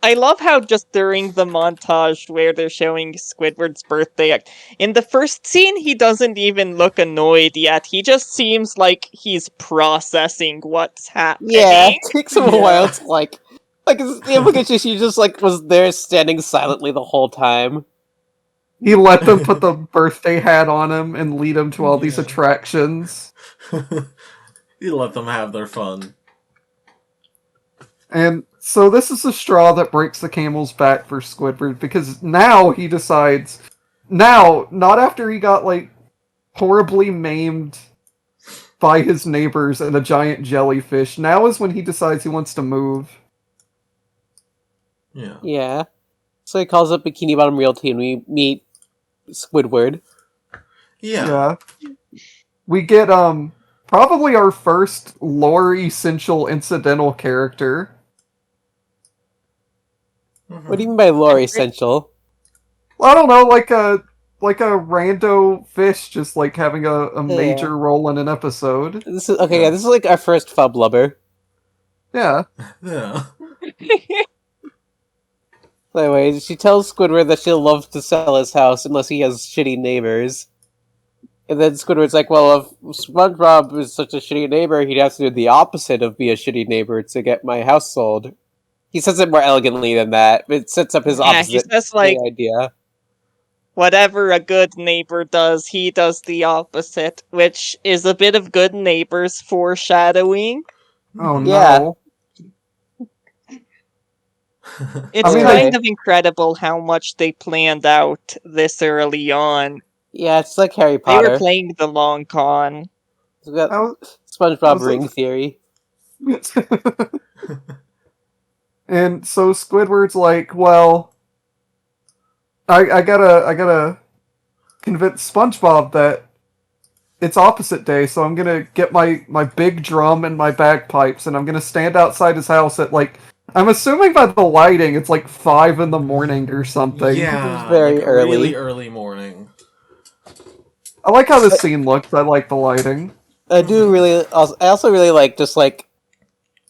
I love how just during the montage where they're showing Squidward's birthday, in the first scene he doesn't even look annoyed yet. He just seems like he's processing what's happening. Yeah, it takes him a Yeah. while to, like, the implication is she just, like, was there standing silently the whole time. He let them put the birthday hat on him and lead him to all these Yeah. attractions. You let them have their fun. And so this is the straw that breaks the camel's back for Squidward, because now he decides... Now, not after he got, like, horribly maimed by his neighbors and a giant jellyfish, now is when he decides he wants to move. Yeah. Yeah. So he calls up Bikini Bottom Realty and we meet Squidward. Yeah. We get, probably our first lore-essential incidental character. Mhm. What do you mean by lore essential? I don't know, like a rando fish just, like, having a major role in an episode. This is okay. Yeah, this is like our first fub lubber. Yeah. Yeah. Anyway, she tells Squidward that she'll love to sell his house unless he has shitty neighbors. And then Squidward's like, well, if SpongeBob is such a shitty neighbor, he'd have to do the opposite of be a shitty neighbor to get my house sold. He says it more elegantly than that. It sets up his Yeah, opposite he says, like, idea. whatever a good neighbor does, he does the opposite, which is a bit of good neighbors foreshadowing. Oh Yeah. no. It's I mean, kind of incredible how much they planned out this early on. Yeah, it's like Harry They Potter. were playing the long con. We've got How- SpongeBob how's ring it- theory. And so Squidward's like, well, I gotta convince SpongeBob that it's opposite day, so I'm gonna get my big drum and my bagpipes, and I'm gonna stand outside his house at, like, I'm assuming by the lighting, it's like 5 in the morning or something. Yeah. very like a early. Really early morning. I like how this scene looks. I like the lighting. I do really. I also really like just like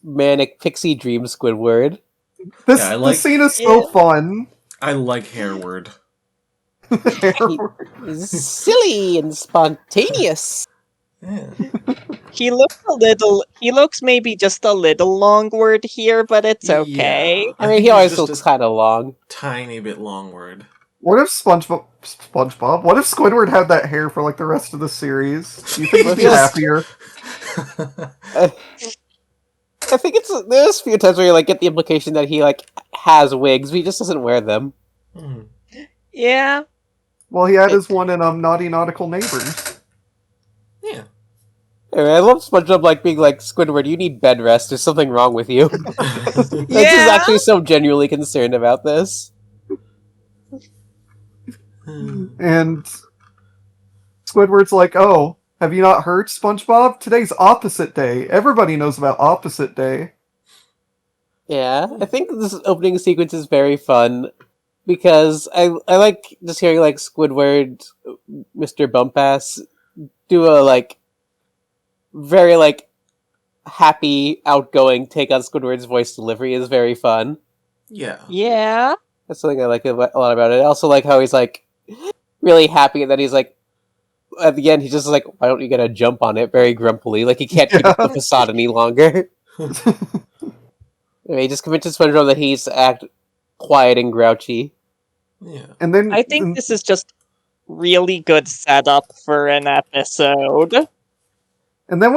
manic pixie dream Squidward. This Yeah, I like- this scene is so fun. I like Hairward. He's silly and spontaneous. Yeah. He looks maybe just a little long-word here, but it's okay. Yeah. I mean, think he always he's looks just kind of long. a tiny bit longward. What if SpongeBob? What if Squidward had that hair for like the rest of the series? Do you think he'd be Yes. happier? I think there's a few times where you like get the implication that he like has wigs, but he just doesn't wear them. Hmm. Yeah. Well, he had his one in Naughty Nautical Neighbors. Yeah. Anyway, I love SpongeBob like being like, Squidward, you need bed rest. There's something wrong with you. Like, he's Yeah. actually so genuinely concerned about this. And Squidward's like, oh, have you not heard, SpongeBob? Today's opposite day. Everybody knows about opposite day. Yeah, I think this opening sequence is very fun because I like just hearing like Squidward, Mr. Bumpass do a like very like happy, outgoing take on Squidward's voice delivery is very fun. Yeah. Yeah. That's something I like a lot about it. I also like how he's like really happy and then he's like at the end he's just like, why don't you get a jump on it? Very grumpily, like he can't keep up the facade any longer. He just convinces SpongeBob that he needs to act quiet and grouchy. Yeah. And then I think this is just really good setup for an episode. And then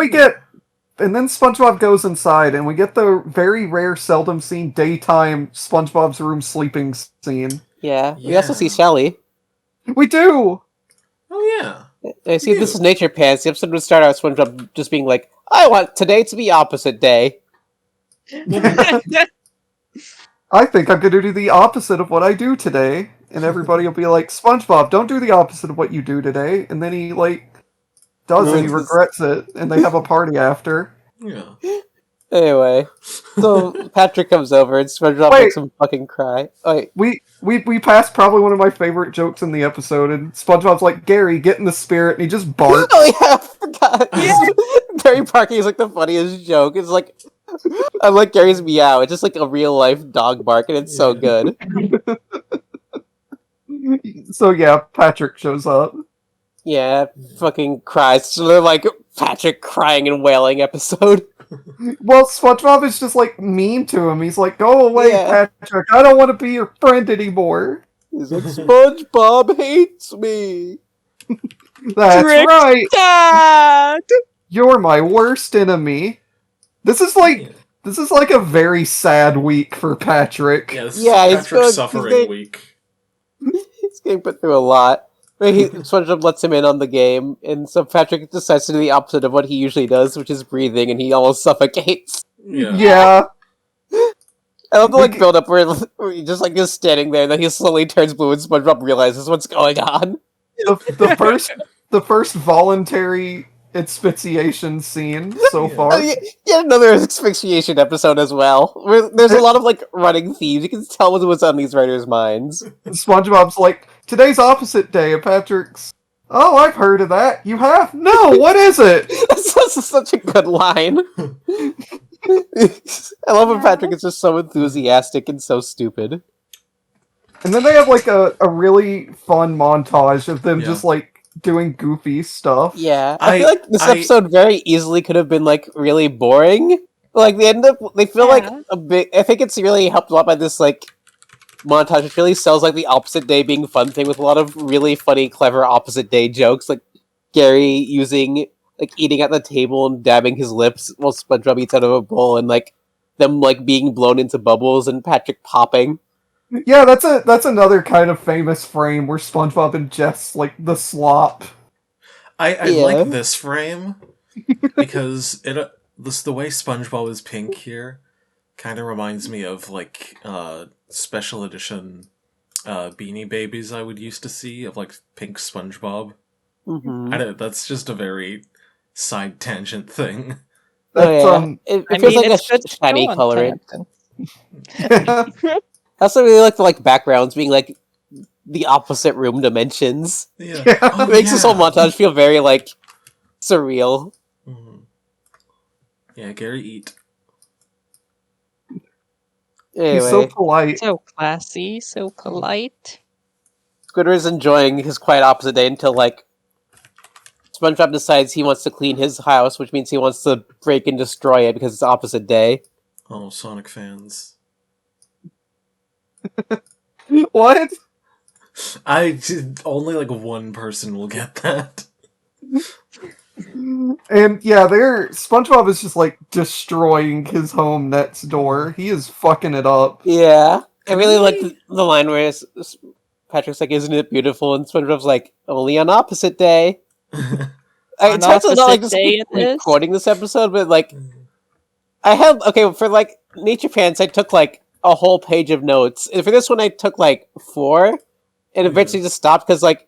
SpongeBob goes inside, and we get the very rare, seldom seen daytime SpongeBob's room sleeping scene. Yeah. We Yeah. also see Shelly. We do! Oh yeah. I see this is Nature Pants. The episode would start out with SpongeBob just being like, I want today to be opposite day. I think I'm gonna do the opposite of what I do today. And everybody will be like, SpongeBob, don't do the opposite of what you do today. And then he, like, does and he Ruins his- regrets it. And they have a party after. Yeah. Anyway, so Patrick comes over and SpongeBob Wait. makes him fucking cry. Wait, We passed probably one of my favorite jokes in the episode, and SpongeBob's like, Gary, get in the spirit, and he just barks. oh yeah, I forgot. Gary barking is like the funniest joke. It's like, I like Gary's meow. It's just like a real life dog bark, and it's so good. So yeah, Patrick shows up. Yeah, fucking cries. So they're like Patrick crying and wailing episode. Well, SpongeBob is just like mean to him. He's like, "Go away, Yeah. Patrick. I don't want to be your friend anymore." He's like, SpongeBob hates me. That's Trick right. Dad! You're my worst enemy. This is like a very sad week for Patrick. Yeah, this Yeah, is it's Patrick's good, suffering 'cause they- week. He's getting put through a lot. SpongeBob lets him in on the game, and so Patrick decides to do the opposite of what he usually does, which is breathing, and he almost suffocates. Yeah. Yeah. I love the like build up where he just like is standing there, and then he slowly turns blue, and SpongeBob realizes what's going on. The first voluntary asphyxiation scene so Yeah. far. Yet another asphyxiation episode as well. Where there's a lot of like running themes. You can tell what's on these writers' minds. SpongeBob's like, today's opposite day, and Patrick's, oh, I've heard of that. You have? No, what is it? That's such a good line. I love when Patrick is just so enthusiastic and so stupid. And then they have like a really fun montage of them Yeah. just like doing goofy stuff. Yeah, I feel I- like this I- episode very easily could have been like really boring. Like they feel like Yeah. a bit. I think it's really helped a lot by this like montage. It really sells like the opposite day being fun thing with a lot of really funny, clever opposite day jokes. Like Gary using like eating at the table and dabbing his lips while SpongeBob eats out of a bowl, and like them like being blown into bubbles and Patrick popping. Yeah, that's another kind of famous frame where SpongeBob ingests like the slop. I Yeah. like this frame because the way SpongeBob is pink here kind of reminds me of like special edition Beanie Babies I would used to see of like pink SpongeBob. Mm-hmm. I don't. That's just a very side tangent thing. That's It I feels mean, like it's a good to shiny go on colorant. tangents. I also really like the like backgrounds being like the opposite room dimensions. Yeah. Yeah. Oh, It makes this whole yeah. montage feel very like surreal. Mhm. Yeah, Gary eat. He's so Anyway, polite. So classy, so polite. Squidward's enjoying his quiet opposite day until like SpongeBob decides he wants to clean his house, which means he wants to break and destroy it because it's opposite day. Oh, Sonic fans. What? Only like one person will get that. And yeah, SpongeBob is just like destroying his home next door. He is fucking it up. Yeah. I really like the line where Patrick's like, "Isn't it beautiful?" And SpongeBob's like, "Only on opposite day." On It's hard to not like opposite just day it is? recording this episode, but like for like Nature Pants, I took like a whole page of notes, and for this one, I took like 4, and eventually just stopped because like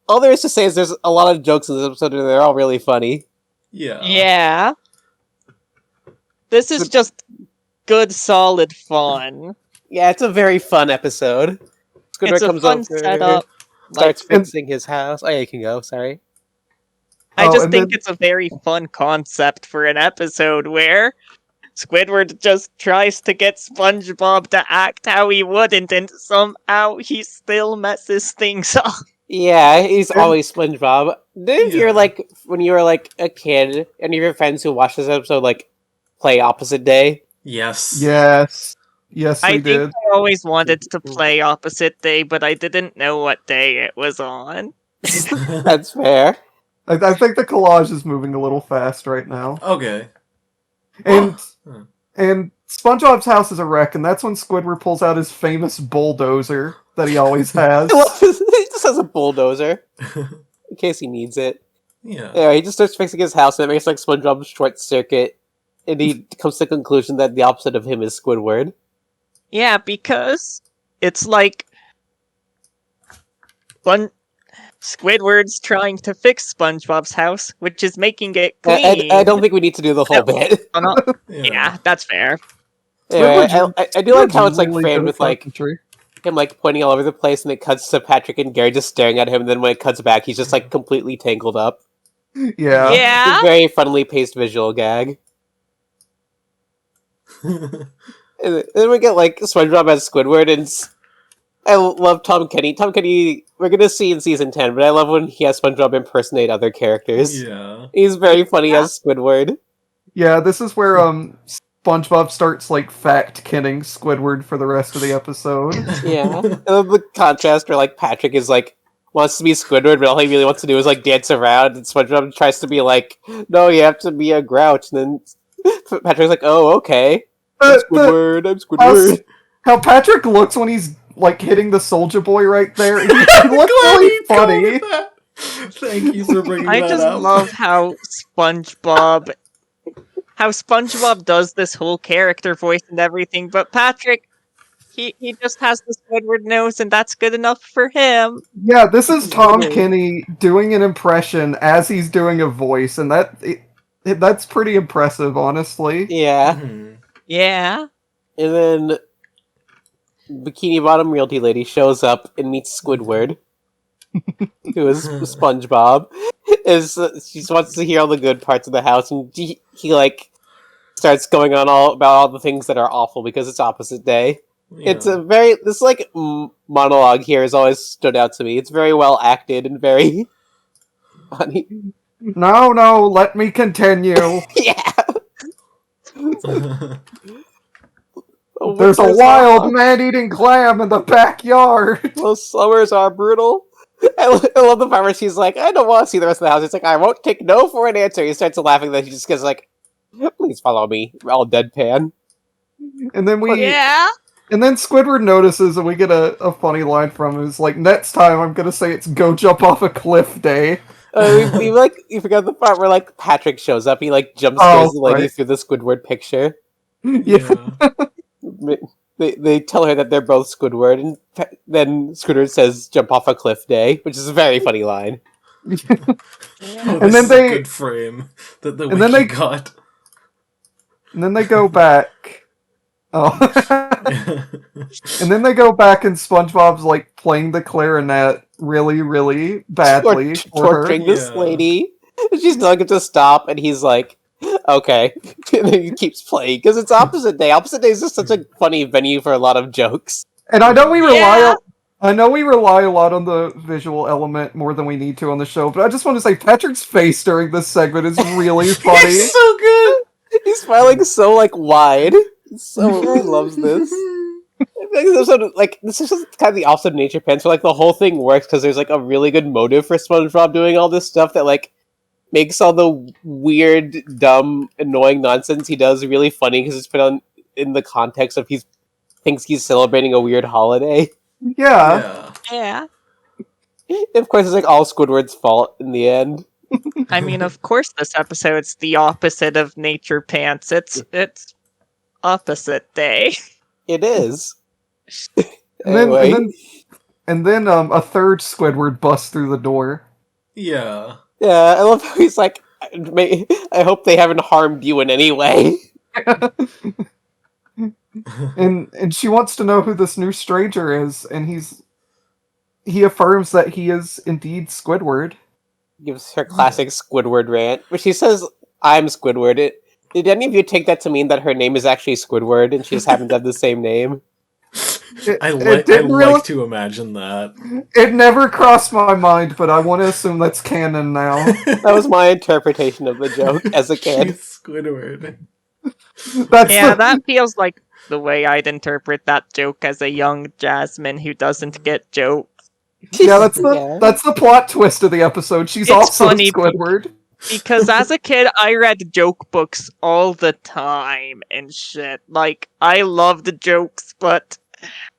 all there is to say is there's a lot of jokes in this episode, and they're all really funny. Yeah. Yeah. This is just good, solid fun. Yeah, it's a very fun episode. Squidward It's a comes fun over, setup. starts fixing his house. Oh, yeah, you can go. Sorry. I Oh, just and think then- it's a very fun concept for an episode where Squidward just tries to get SpongeBob to act how he wouldn't, and somehow he still messes things up. Yeah, he's always SpongeBob. Didn't Yeah. you like when you were like a kid, any of your friends who watched this episode like play opposite day? Yes. Yes. Yes, I we think did. I always wanted to play Opposite Day, but I didn't know what day it was on. That's fair. I think the collage is moving a little fast right now. Okay. And Hmm. and SpongeBob's house is a wreck, and that's when Squidward pulls out his famous bulldozer that he always has. I love this. He just has a bulldozer in case he needs it. Yeah. Yeah, he just starts fixing his house, and it makes like SpongeBob short circuit, and he comes to the conclusion that the opposite of him is Squidward. Yeah, because it's like Squidward's trying to fix SpongeBob's house, which is making it clean. I don't think we need to do the whole bit. Oh, no. Yeah, that's fair. Anyway, Squidward's- I do like how it's like Really framed good with like carpentry. him like pointing all over the place, and it cuts to Patrick and Gary just staring at him. And then when it cuts back, he's just like completely tangled up. Yeah. Yeah. It's a very funnily paced visual gag. And then we get like SpongeBob as Squidward, and I love Tom Kenny. Tom Kenny, we're gonna see in season 10, but I love when he has SpongeBob impersonate other characters. Yeah. He's very funny as Squidward. Yeah, this is where SpongeBob starts like fact-kitting Squidward for the rest of the episode. Yeah, I love the contrast where like Patrick is like wants to be Squidward, but all he really wants to do is like dance around, and SpongeBob tries to be like, "No, you have to be a grouch," and then Patrick's like, "Oh, okay." I'm The- Squidward. how Patrick looks when he's like hitting the Soldier Boy right there. He looks really funny. Thank you for bringing I that just up. love how SpongeBob does this whole character voice and everything, but Patrick, he just has the Squidward nose, and that's good enough for him. Yeah, this is Tom Really? Kenny doing an impression as he's doing a voice, and that's pretty impressive, honestly. Yeah, Mhm. Yeah. and then Bikini Bottom Realty Lady shows up and meets Squidward, who is SpongeBob. She just wants to hear all the good parts of the house, and he like starts going on all about all the things that are awful because it's opposite day. It's Yeah. a very this like monologue here has always stood out to me. It's very well acted and very funny. No, let me continue. Yeah. The There's a winters wild are- man-eating clam in the backyard. Those summers are brutal. I love the part where she's like, I don't want to see the rest of the house. He's like, I won't take no for an answer. He starts laughing, then he just gets like, please follow me. All deadpan. And then Yeah. and then Squidward notices, and we get a funny line from him. It's like, next time I'm gonna say it's go jump off a cliff day. You forgot the part where like Patrick shows up. He like jump Oh, scares the lady right. through the Squidward picture. Yeah. They tell her that they're both Squidward, and then Squidward says "jump off a cliff day," which is a very funny line. Oh, And this then is they- a good frame that the and then wiki they- got. And then they go back. Oh. And then they go back, and SpongeBob's like playing the clarinet really, really badly for her. Torturing this Yeah. lady. She's telling him to stop, and he's like, "Okay," and then he keeps playing because it's opposite day. Opposite day is just such a funny venue for a lot of jokes. And I know we rely Yeah. on. I know we rely a lot on the visual element more than we need to on the show, but I just want to say Patrick's face during this segment is really funny. It's so good. He's smiling so like wide. So he loves this. I think this episode, like this is just kind of the opposite of Nature Pants, where like the whole thing works because there's like a really good motive for SpongeBob doing all this stuff that like makes all the weird, dumb, annoying nonsense he does really funny because it's put on in the context of thinks he's celebrating a weird holiday. Yeah. Yeah. Of course, it's like all Squidward's fault in the end. I mean, of course, this episode's the opposite of Nature Pants. It's opposite day. It is. And then a third Squidward busts through the door. Yeah. Yeah, I love how he's like, I hope they haven't harmed you in any way. And she wants to know who this new stranger is, and he affirms that he is indeed Squidward. Gives her classic Squidward rant, where she says, I'm Squidward. Did any of you take that to mean that her name is actually Squidward and she just happens to have the same name? I didn't really- like to imagine that. It never crossed my mind, but I want to assume that's canon now. That was my interpretation of the joke as a kid. She's Squidward. That feels like the way I'd interpret that joke as a young Jasmine who doesn't get jokes. Yeah, that's the plot twist of the episode. She's It's also funny Squidward. Because as a kid, I read joke books all the time and shit. Like, I loved jokes, but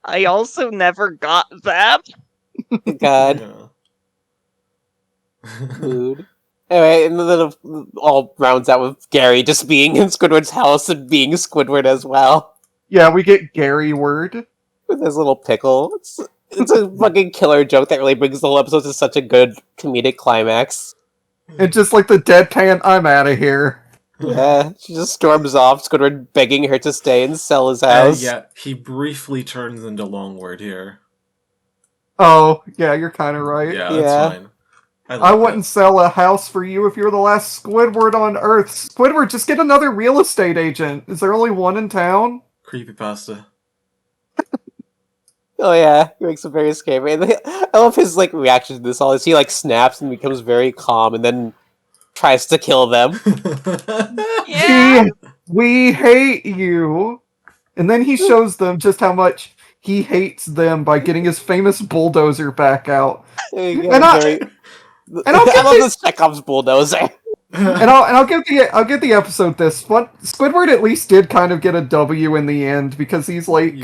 I also never got them. God. Mood. Anyway, and then it all rounds out with Gary just being in Squidward's house and being Squidward as well. Yeah, we get Gary word. With his little pickle. It's a fucking killer joke that really brings the whole episode to such a good comedic climax. And just like the deadpan, I'm out of here. Yeah, she just storms off, Squidward begging her to stay and sell his house. Yeah, he briefly turns into Longword here. Oh, yeah, you're kind of right. Yeah, Yeah. that's fine. I wouldn't sell a house for you if you were the last Squidward on Earth. Squidward, just get another real estate agent. Is there only one in town? Creepypasta. Oh yeah, he makes a very scary. And I love his like reaction to this all. Is he like snaps and becomes very calm, and then tries to kill them. Yeah. We hate you. And then he shows them just how much he hates them by getting his famous bulldozer back out. And I'll I give love this- this Chekhov's bulldozer. And I'll give the episode this. But Squidward at least did kind of get a W in the end because he's like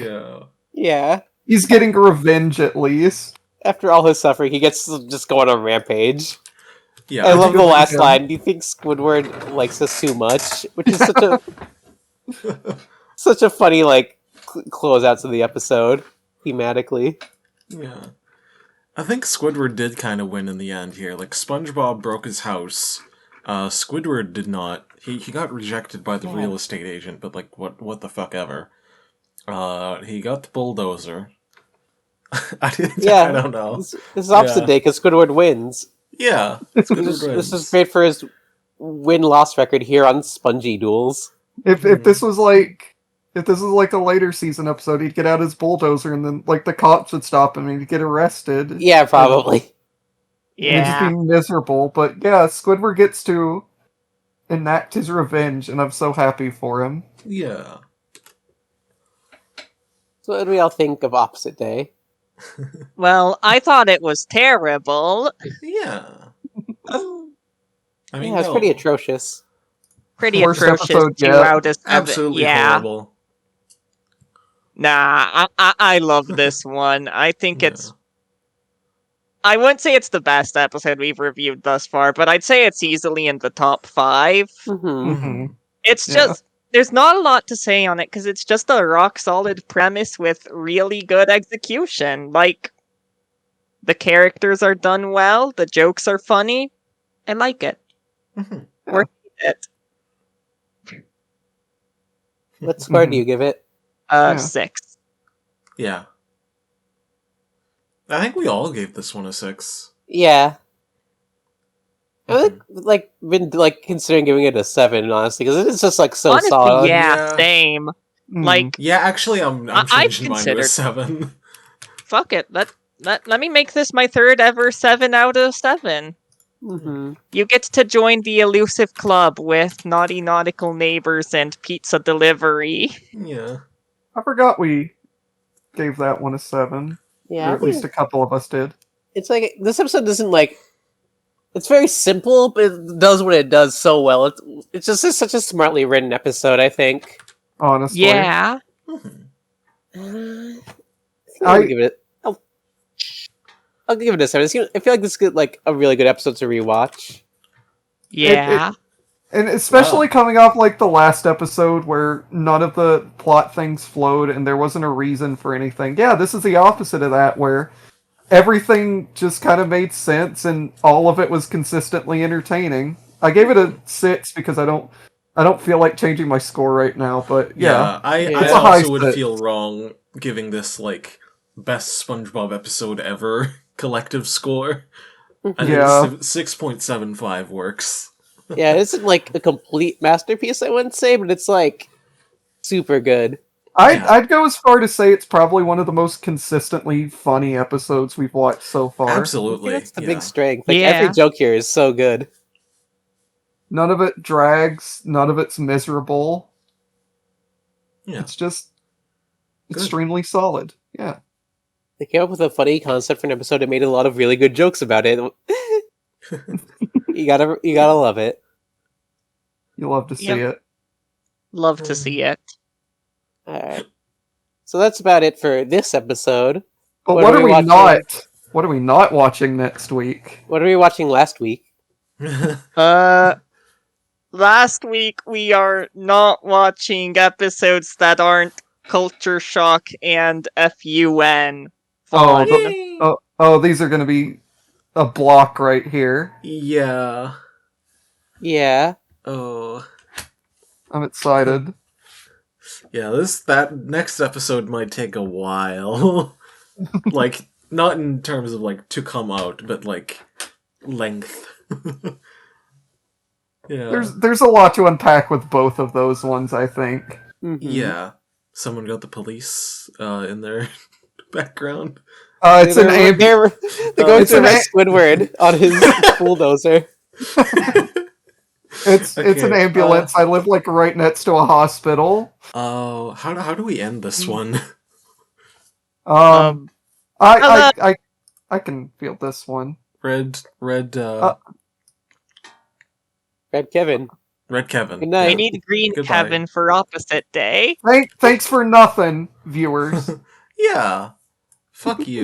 Yeah. he's getting revenge at least. After all his suffering, he gets to just go on a rampage. Yeah, I love the last Yeah. line. Do you think Squidward likes us too much? Which is such a funny like closeout to the episode thematically. Yeah. I think Squidward did kind of win in the end here. Like, SpongeBob broke his house. Squidward did not. He got rejected by the real estate agent, but like, what the fuck ever. He got the bulldozer. I don't know. This is opposite day because Squidward wins. Yeah, Squidward This wins. is great for his win-loss record here on Spongy Duels. If this was like a later season episode, he'd get out his bulldozer and then like the cops would stop him and he'd get arrested. Yeah, probably. And he'd just be miserable. But yeah, Squidward gets to enact his revenge, and I'm so happy for him. Yeah. So what do we all think of Opposite Day? Well, I thought it was terrible. Yeah. I mean, Yeah, it's pretty atrocious. Pretty Worst atrocious. episode 2 yet. out of 7. absolutely Yeah. horrible. Nah, I love this one. I think Yeah. it's... I wouldn't say it's the best episode we've reviewed thus far, but I'd say it's easily in the top 5. Mm-hmm. Mm-hmm. It's Yeah. just... There's not a lot to say on it, because it's just a rock-solid premise with really good execution. Like, the characters are done well, the jokes are funny. I like it. Mhm. Worth it. What score do you give it? Yeah. 6. Yeah. I think we all gave this one a 6. Yeah. I like been like considering giving it a 7, honestly, because it's just like so Honestly, solid. yeah, Yeah. same. Mm. Like, Yeah, actually, I'm I've changing mine to a considered- 7. fuck it. Let me make this my 3rd ever 7 out of 7. Mm-hmm. You get to join the elusive club with naughty nautical neighbors and pizza delivery. Yeah. I forgot we gave that one a 7. Yeah, Or at least a couple of us did. it's like this episode doesn't like It's very simple, but it does what it does so well. It's just such a smartly written episode, I think. Honestly. Yeah. I'm gonna give it. I'll give it a 7. I feel like this is like a really good episode to rewatch. Yeah. And especially coming off like the last episode where none of the plot things flowed and there wasn't a reason for anything. Yeah, this is the opposite of that, where everything just kind of made sense and all of it was consistently entertaining. I gave it a 6 because I don't feel like changing my score right now, but yeah. I It's a high also would six. feel wrong giving this like best SpongeBob episode ever collective score. I Yeah. think 6.75 works. Yeah, it isn't like a complete masterpiece, I wouldn't say, but it's like super good. I'd go as far to say it's probably one of the most consistently funny episodes we've watched so far. I Absolutely. think that's the yeah. big strength. Like Yeah. every joke here is so good. None of it drags, none of it's miserable. Yeah. It's just Good. extremely solid. Yeah. They came up with a funny concept for an episode and made a lot of really good jokes about it. you gotta love it. You love to see Yep. it. Love to see it. Alright. So that's about it for this episode. But What what are are we we watching? not? What are we not watching next week? What are we watching last week? Last week we are not watching episodes that aren't Culture Shock and FUN. Oh, fun. Oh, these are going to be a block right here. Yeah. Yeah. Oh. I'm excited. Yeah, that next episode might take a while. Like, not in terms of, like, to come out, but, like, length. Yeah. There's a lot to unpack with both of those ones, I think. Mhm. Yeah. Someone got the police in their background. It's an They're going it's to an arrest Squidward on his bulldozer. it's an Okay, ambulance. I live like right next to a hospital. Oh, how do we end this one? I can feel this one. Red Red Kevin. Red Kevin. Good night. We need Green Goodbye. Kevin for opposite day. Thanks for nothing, viewers. Yeah. Fuck you.